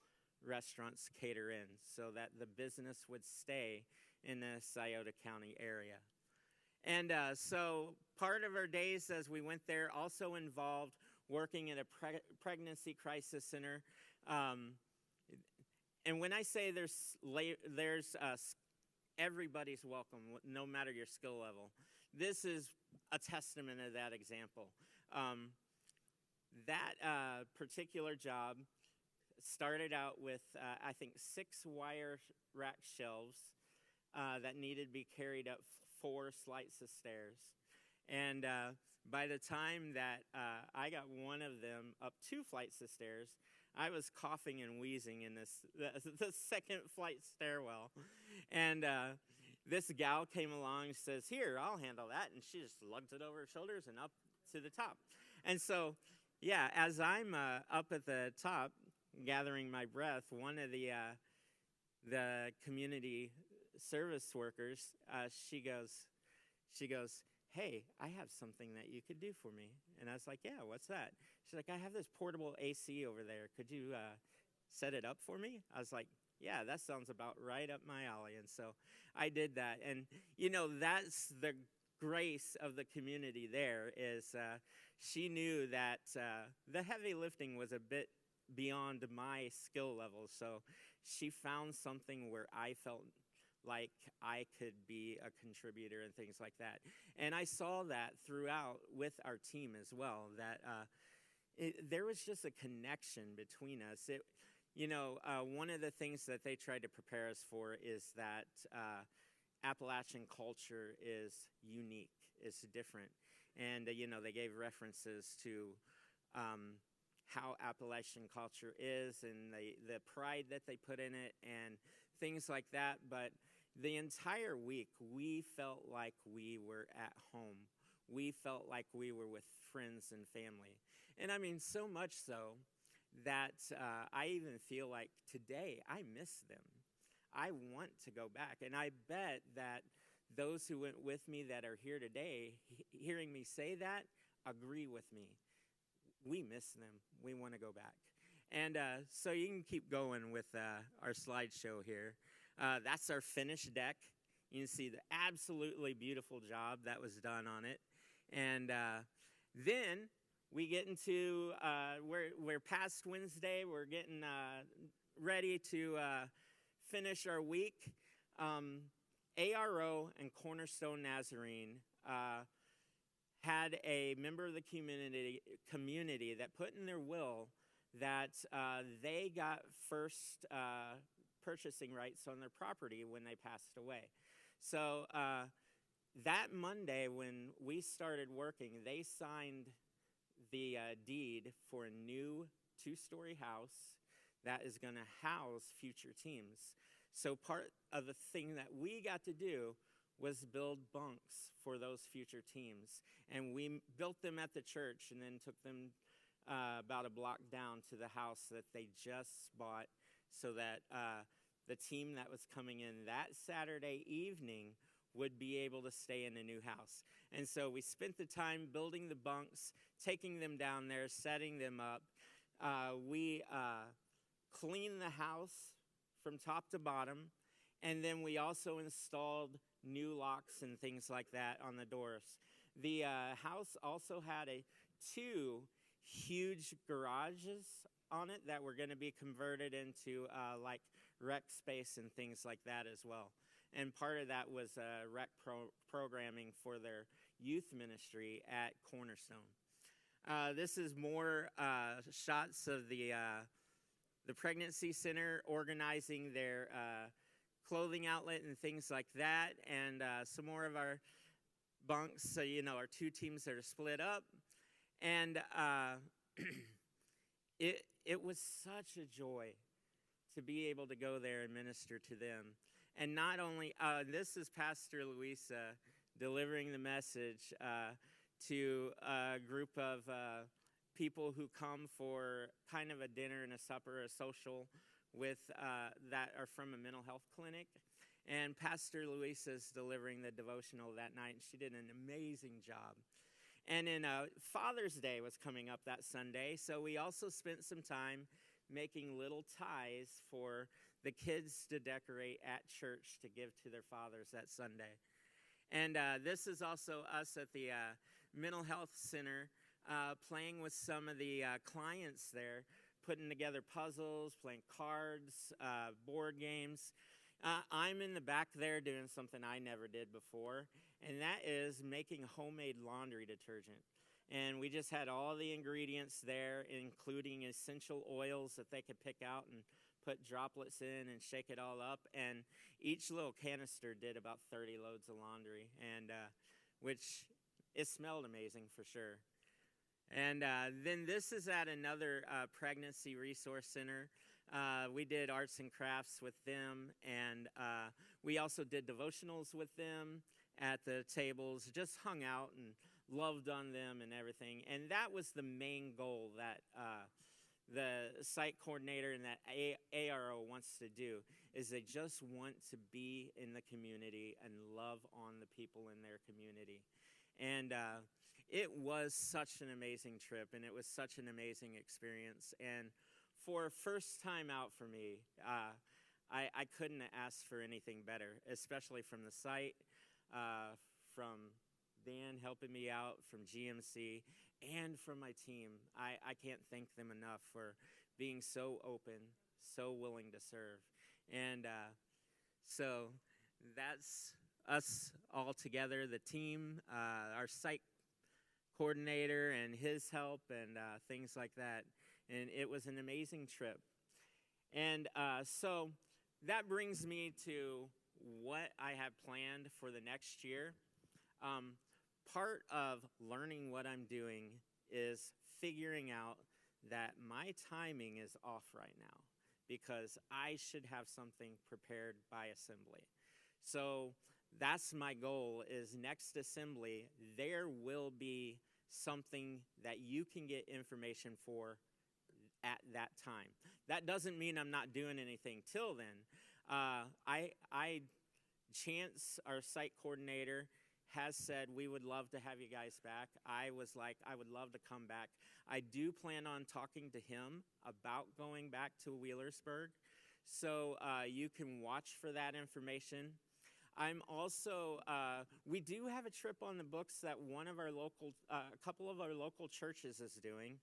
S20: restaurants cater in so that the business would stay in the Scioto County area. And so part of our days as we went there also involved working at a pregnancy crisis center. And when I say there's everybody's welcome, no matter your skill level, this is a testament of that example. That particular job started out with, I think, 6 wire rack shelves that needed to be carried up 4 flights of stairs. And by the time that I got one of them up 2 flights of stairs, I was coughing and wheezing in the second flight stairwell. And this gal came along and says, "Here, I'll handle that." And she just lugged it over her shoulders and up to the top. And so, yeah, as I'm up at the top, gathering my breath, one of the community service workers, she goes, "Hey, I have something that you could do for me." And I was like, "Yeah, what's that?" She's like, "I have this portable AC over there. Could you set it up for me?" I was like, "Yeah, that sounds about right up my alley." And so I did that. And, you know, that's the grace of the community there is she knew that the heavy lifting was a bit beyond my skill level. So she found something where I felt like I could be a contributor and things like that. And I saw that throughout with our team as well, that there was just a connection between us. One of the things that they tried to prepare us for is that Appalachian culture is unique, it's different. And, they gave references to how Appalachian culture is and the pride that they put in it and things like that. But the entire week, we felt like we were at home. We felt like we were with friends and family. And I mean, so much so that I even feel like today I miss them. I want to go back. And I bet that those who went with me that are here today, hearing me say that, agree with me. We miss them. We want to go back. And so you can keep going with our slideshow here. That's our finished deck. You can see the absolutely beautiful job that was done on it. And then we get into, we're past Wednesday. We're getting ready to finish our week. ARO and Cornerstone Nazarene had a member of the community that put in their will that they got first purchasing rights on their property when they passed away. So that Monday when we started working, they signed the deed for a new 2-story house that is going to house future teams. So part of the thing that we got to do was build bunks for those future teams. And we built them at the church and then took them about a block down to the house that they just bought so that the team that was coming in that Saturday evening would be able to stay in a new house. And so we spent the time building the bunks, taking them down there, setting them up. We cleaned the house from top to bottom, and then we also installed new locks and things like that on the doors. The house also had 2 huge garages on it that were going to be converted into like rec space and things like that as well. And part of that was rec programming for their youth ministry at Cornerstone. This is more shots of the pregnancy center organizing their clothing outlet and things like that, and some more of our bunks, so our two teams that are split up. And it was such a joy to be able to go there and minister to them. And not only, this is Pastor Luisa delivering the message to a group of people who come for kind of a dinner and a supper, a social with that are from a mental health clinic. And Pastor Luisa is delivering the devotional that night, and she did an amazing job. And then Father's Day was coming up that Sunday, so we also spent some time making little ties for the kids to decorate at church to give to their fathers that Sunday. And this is also us at the Mental Health Center playing with some of the clients there, putting together puzzles, playing cards, board games. I'm in the back there doing something I never did before, and that is making homemade laundry detergent. And we just had all the ingredients there, including essential oils that they could pick out and put droplets in and shake it all up. And each little canister did about 30 loads of laundry, and which it smelled amazing for sure. And then this is at another pregnancy resource center. We did arts and crafts with them, and we also did devotionals with them at the tables, just hung out and loved on them and everything. And that was the main goal that the site coordinator and that ARO wants to do, is they just want to be in the community and love on the people in their community. And it was such an amazing trip, and it was such an amazing experience. And for a first time out for me, I couldn't ask for anything better, especially from the site, from Dan helping me out, from GMC, and from my team. I can't thank them enough for being so open, so willing to serve. And so that's us all together, the team, our site coordinator and his help and things like that. And it was an amazing trip. And so that brings me to what I have planned for the next year. Part of learning what I'm doing is figuring out that my timing is off right now because I should have something prepared by assembly. So that's my goal, is next assembly, there will be something that you can get information for at that time. That doesn't mean I'm not doing anything till then. Chance, our site coordinator, has said we would love to have you guys back. I was like, I would love to come back. I do plan on talking to him about going back to Wheelersburg, so you can watch for that information. I'm also, we do have a trip on the books that one of our local, a couple of our local churches is doing.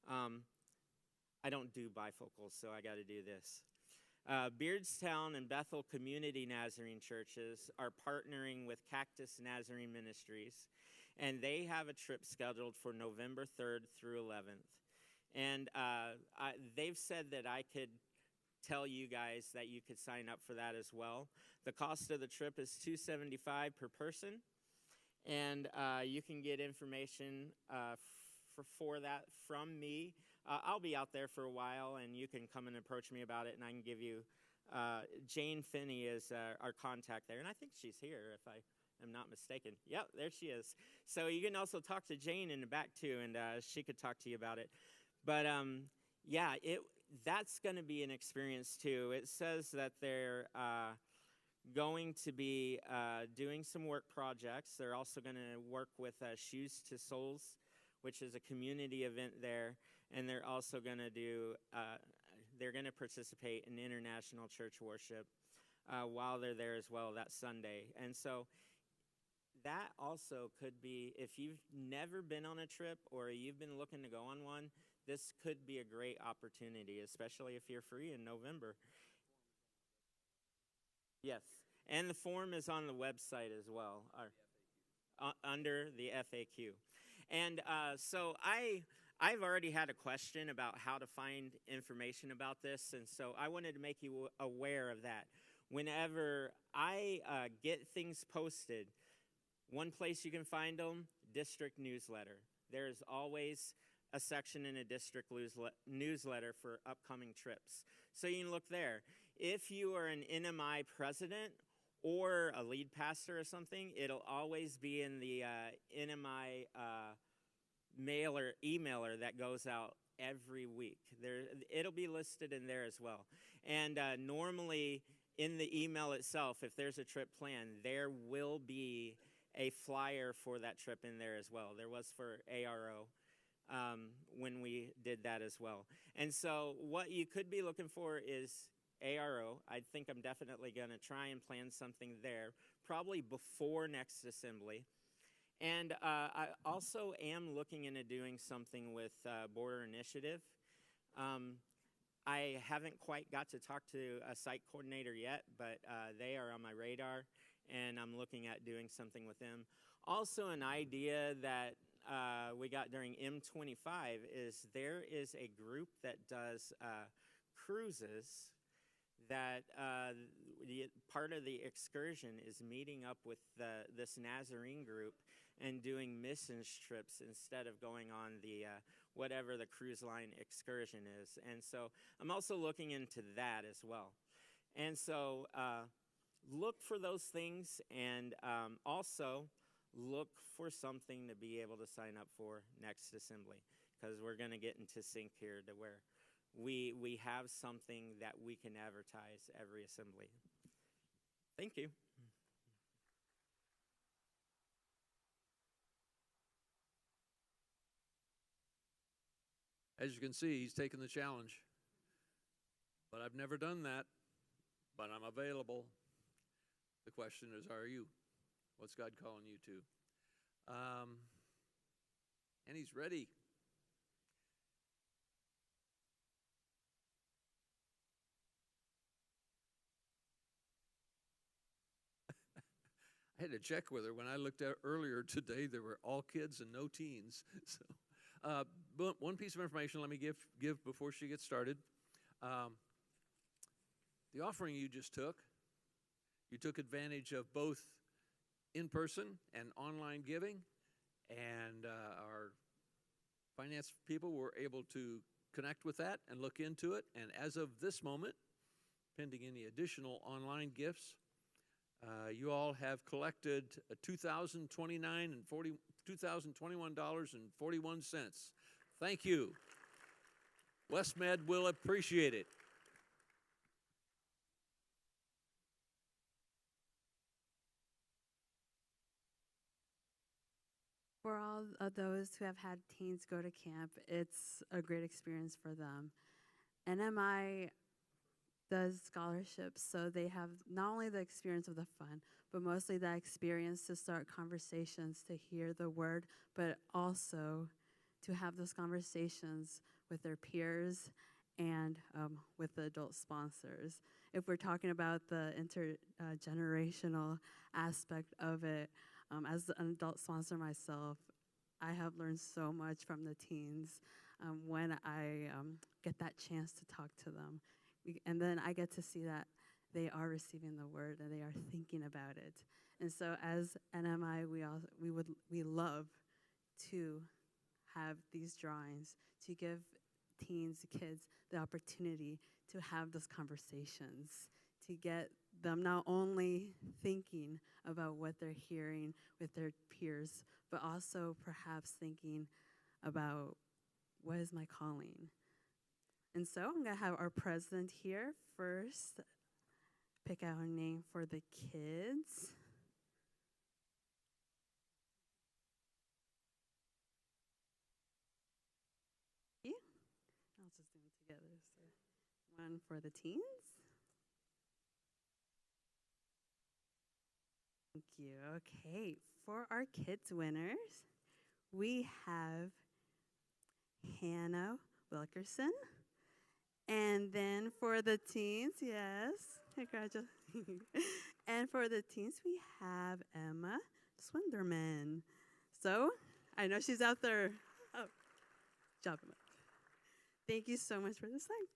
S20: I don't do bifocals, so I got to do this. Beardstown and Bethel Community Nazarene Churches are partnering with Cactus Nazarene Ministries, and they have a trip scheduled for November 3rd through 11th. And they've said that I could tell you guys that you could sign up for that as well. The cost of the trip is $275 per person, and you can get information for that from me. I'll be out there for a while, and you can come and approach me about it, and I can give you, Jane Finney is our contact there, and I think she's here if I am not mistaken. Yep, there she is. So you can also talk to Jane in the back too, and she could talk to you about it. But yeah, that's going to be an experience too. It says that they're going to be doing some work projects. They're also going to work with Shoes to Souls, which is a community event there. And they're also going to do, they're going to participate in international church worship while they're there as well that Sunday. And so that also could be, if you've never been on a trip or you've been looking to go on one, this could be a great opportunity, especially if you're free in November. Yes, and the form is on the website as well, under the FAQ. And so I've already had a question about how to find information about this, and so I wanted to make you aware of that. Whenever I get things posted, One place you can find them, district newsletter. There's always a section in a district newsletter for upcoming trips. So you can look there. If you are an N.M.I president or a lead pastor or something, it'll always be in the N.M.I emailer that goes out every week. It'll be listed in there as well. And normally in the email itself, if there's a trip planned, there will be a flyer for that trip in there as well. There was for ARO when we did that as well. And so what you could be looking for is ARO. I think I'm definitely going to try and plan something there, probably before next assembly. And I also am looking into doing something with Border Initiative. I haven't quite got to talk to a site coordinator yet, but they are on my radar, and I'm looking at doing something with them. Also, an idea that we got during M25 is there is a group that does cruises that part of the excursion is meeting up with this Nazarene group and doing missions trips instead of going on the whatever the cruise line excursion is. And so I'm also looking into that as well. And so look for those things, and also look for something to be able to sign up for next assembly, because we're going to get into sync here to where we have something that we can advertise every assembly. Thank you.
S3: As you can see, he's taken the challenge. But I've never done that, but I'm available. The question is, are you? What's God calling you to? And he's ready. I had to check with her. When I looked at earlier today, there were all kids and no teens. So, but one piece of information let me give before she gets started. The offering you just took, you took advantage of both in-person and online giving, and our finance people were able to connect with that and look into it. And as of this moment, pending any additional online gifts, you all have collected $2,021.41. Thank you. WestMed will appreciate it.
S21: For all of those who have had teens go to camp, it's a great experience for them. N.M.I does scholarships, so they have not only the experience of the fun, but mostly that experience to start conversations, to hear the word, but also to have those conversations with their peers and with the adult sponsors. If we're talking about the intergenerational aspect of it, as an adult sponsor myself, I have learned so much from the teens when I get that chance to talk to them. And then I get to see that they are receiving the word and they are thinking about it. And so as N.M.I, we love to have these drawings to give teens, kids, the opportunity to have those conversations, to get them not only thinking about what they're hearing with their peers, but also perhaps thinking about what is my calling. And so I'm going to have our president here first pick out a name for the kids. Yeah. I'll just do them together. So one for the teens. Thank you. Okay, for our kids winners, we have Hannah Wilkerson. And then for the teens, yes, congratulations. And for the teens, we have Emma Swinderman. So I know she's out there. Oh, job. Thank you so much for this time.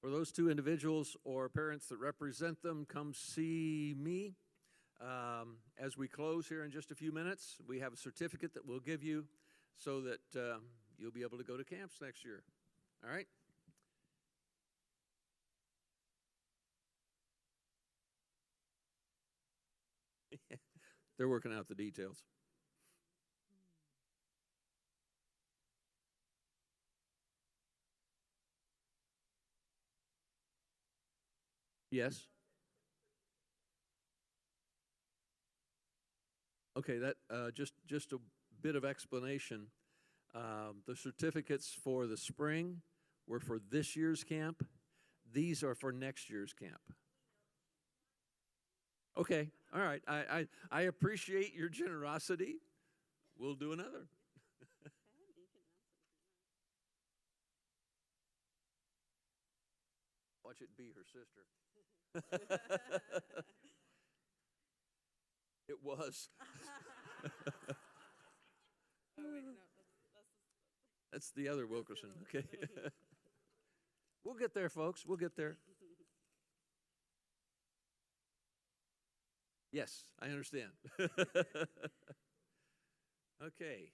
S3: For those two individuals or parents that represent them, come see me. As we close here in just a few minutes, we have a certificate that we'll give you so that you'll be able to go to camps next year. All right? They're working out the details. Yes? Okay, that just a bit of explanation. The certificates for the spring were for this year's camp. These are for next year's camp. Okay, all right. I appreciate your generosity. We'll do another. Watch it be her sister. It was.
S21: Oh, wait, no,
S3: That's the other Wilkerson. Okay. We'll get there, folks. We'll get there. Yes, I understand. Okay.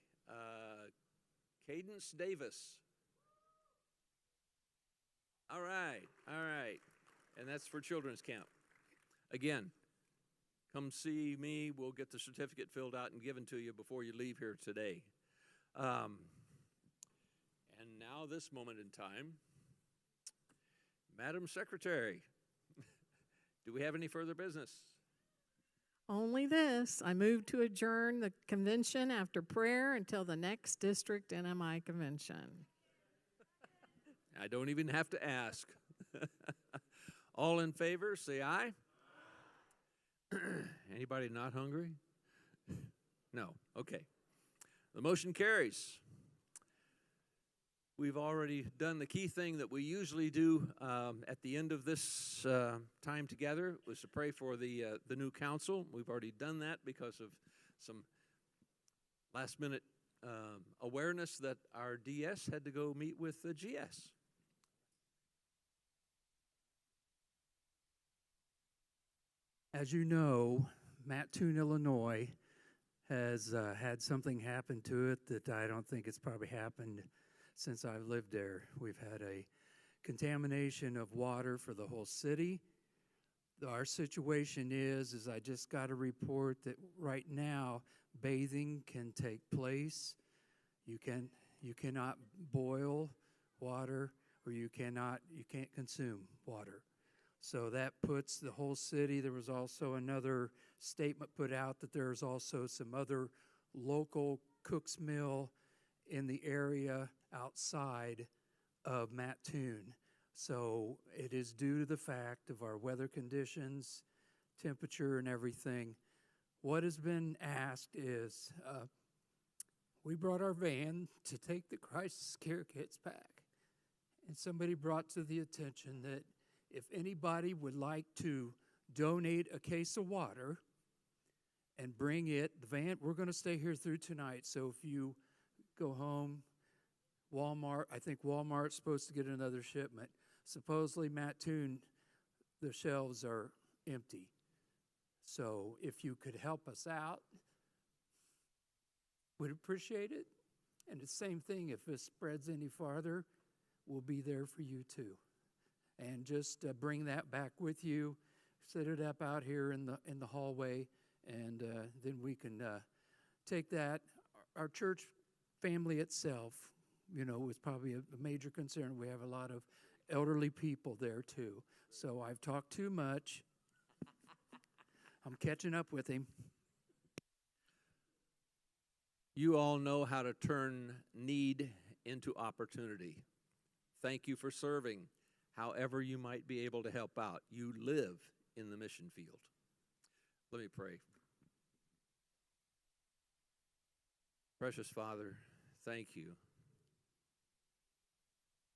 S3: Cadence Davis. All right. All right. And that's for children's camp. Again, come see me. We'll get the certificate filled out and given to you before you leave here today. And now this moment in time, Madam Secretary, do we have any further business?
S2: Only this. I move to adjourn the convention after prayer until the next district N.M.I convention.
S3: I don't even have to ask. All in favor, say aye. Anybody not hungry? No. Okay. The motion carries. We've already done the key thing that we usually do at the end of this time together, was to pray for the new council. We've already done that because of some last-minute awareness that our DS had to go meet with the GS.
S1: As you know, Mattoon, Illinois has had something happen to it that I don't think it's probably happened since I've lived there. We've had a contamination of water for the whole city. Our situation is I just got a report that right now bathing can take place. You cannot boil water, or you can't consume water. So that puts the whole city. There was also another statement put out that there's also some other local Cook's Mill in the area outside of Mattoon. So it is due to the fact of our weather conditions, temperature, and everything. What has been asked is we brought our van to take the crisis care kits back. And somebody brought to the attention that if anybody would like to donate a case of water and bring it, the van, we're going to stay here through tonight. So if you go home, Walmart, I think Walmart's supposed to get another shipment. Supposedly Mattoon, the shelves are empty. So if you could help us out, we'd appreciate it. And the same thing, if this spreads any farther, we'll be there for you too. And just bring that back with you, set it up out here in the hallway, and then we can take that. Our church family itself, was probably a major concern. We have a lot of elderly people there too. So I've talked too much. I'm catching up with him.
S3: You all know how to turn need into opportunity. Thank you for serving. However you might be able to help out. You live in the mission field. Let me pray. Precious Father, thank you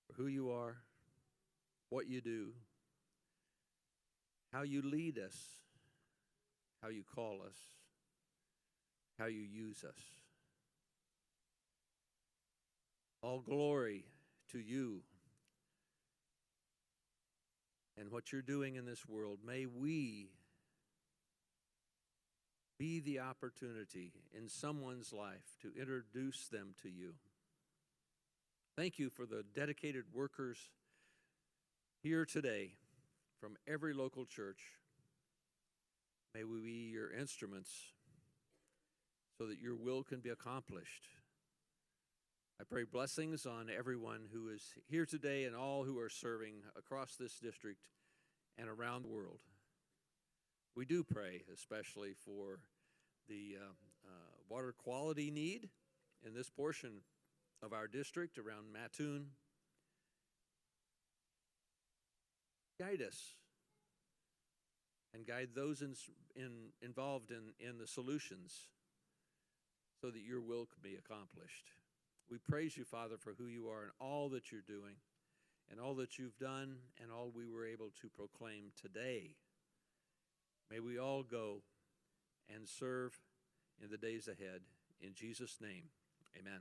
S3: for who you are, what you do, how you lead us, how you call us, how you use us. All glory to you and what you're doing in this world. May we be the opportunity in someone's life to introduce them to you. Thank you for the dedicated workers here today from every local church. May we be your instruments so that your will can be accomplished. I pray blessings on everyone who is here today and all who are serving across this district and around the world. We do pray especially for the water quality need in this portion of our district around Mattoon. Guide us and guide those involved in the solutions so that your will can be accomplished. We praise you, Father, for who you are and all that you're doing and all that you've done and all we were able to proclaim today. May we all go and serve in the days ahead. In Jesus' name, amen.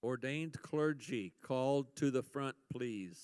S3: Ordained clergy, called to the front, please.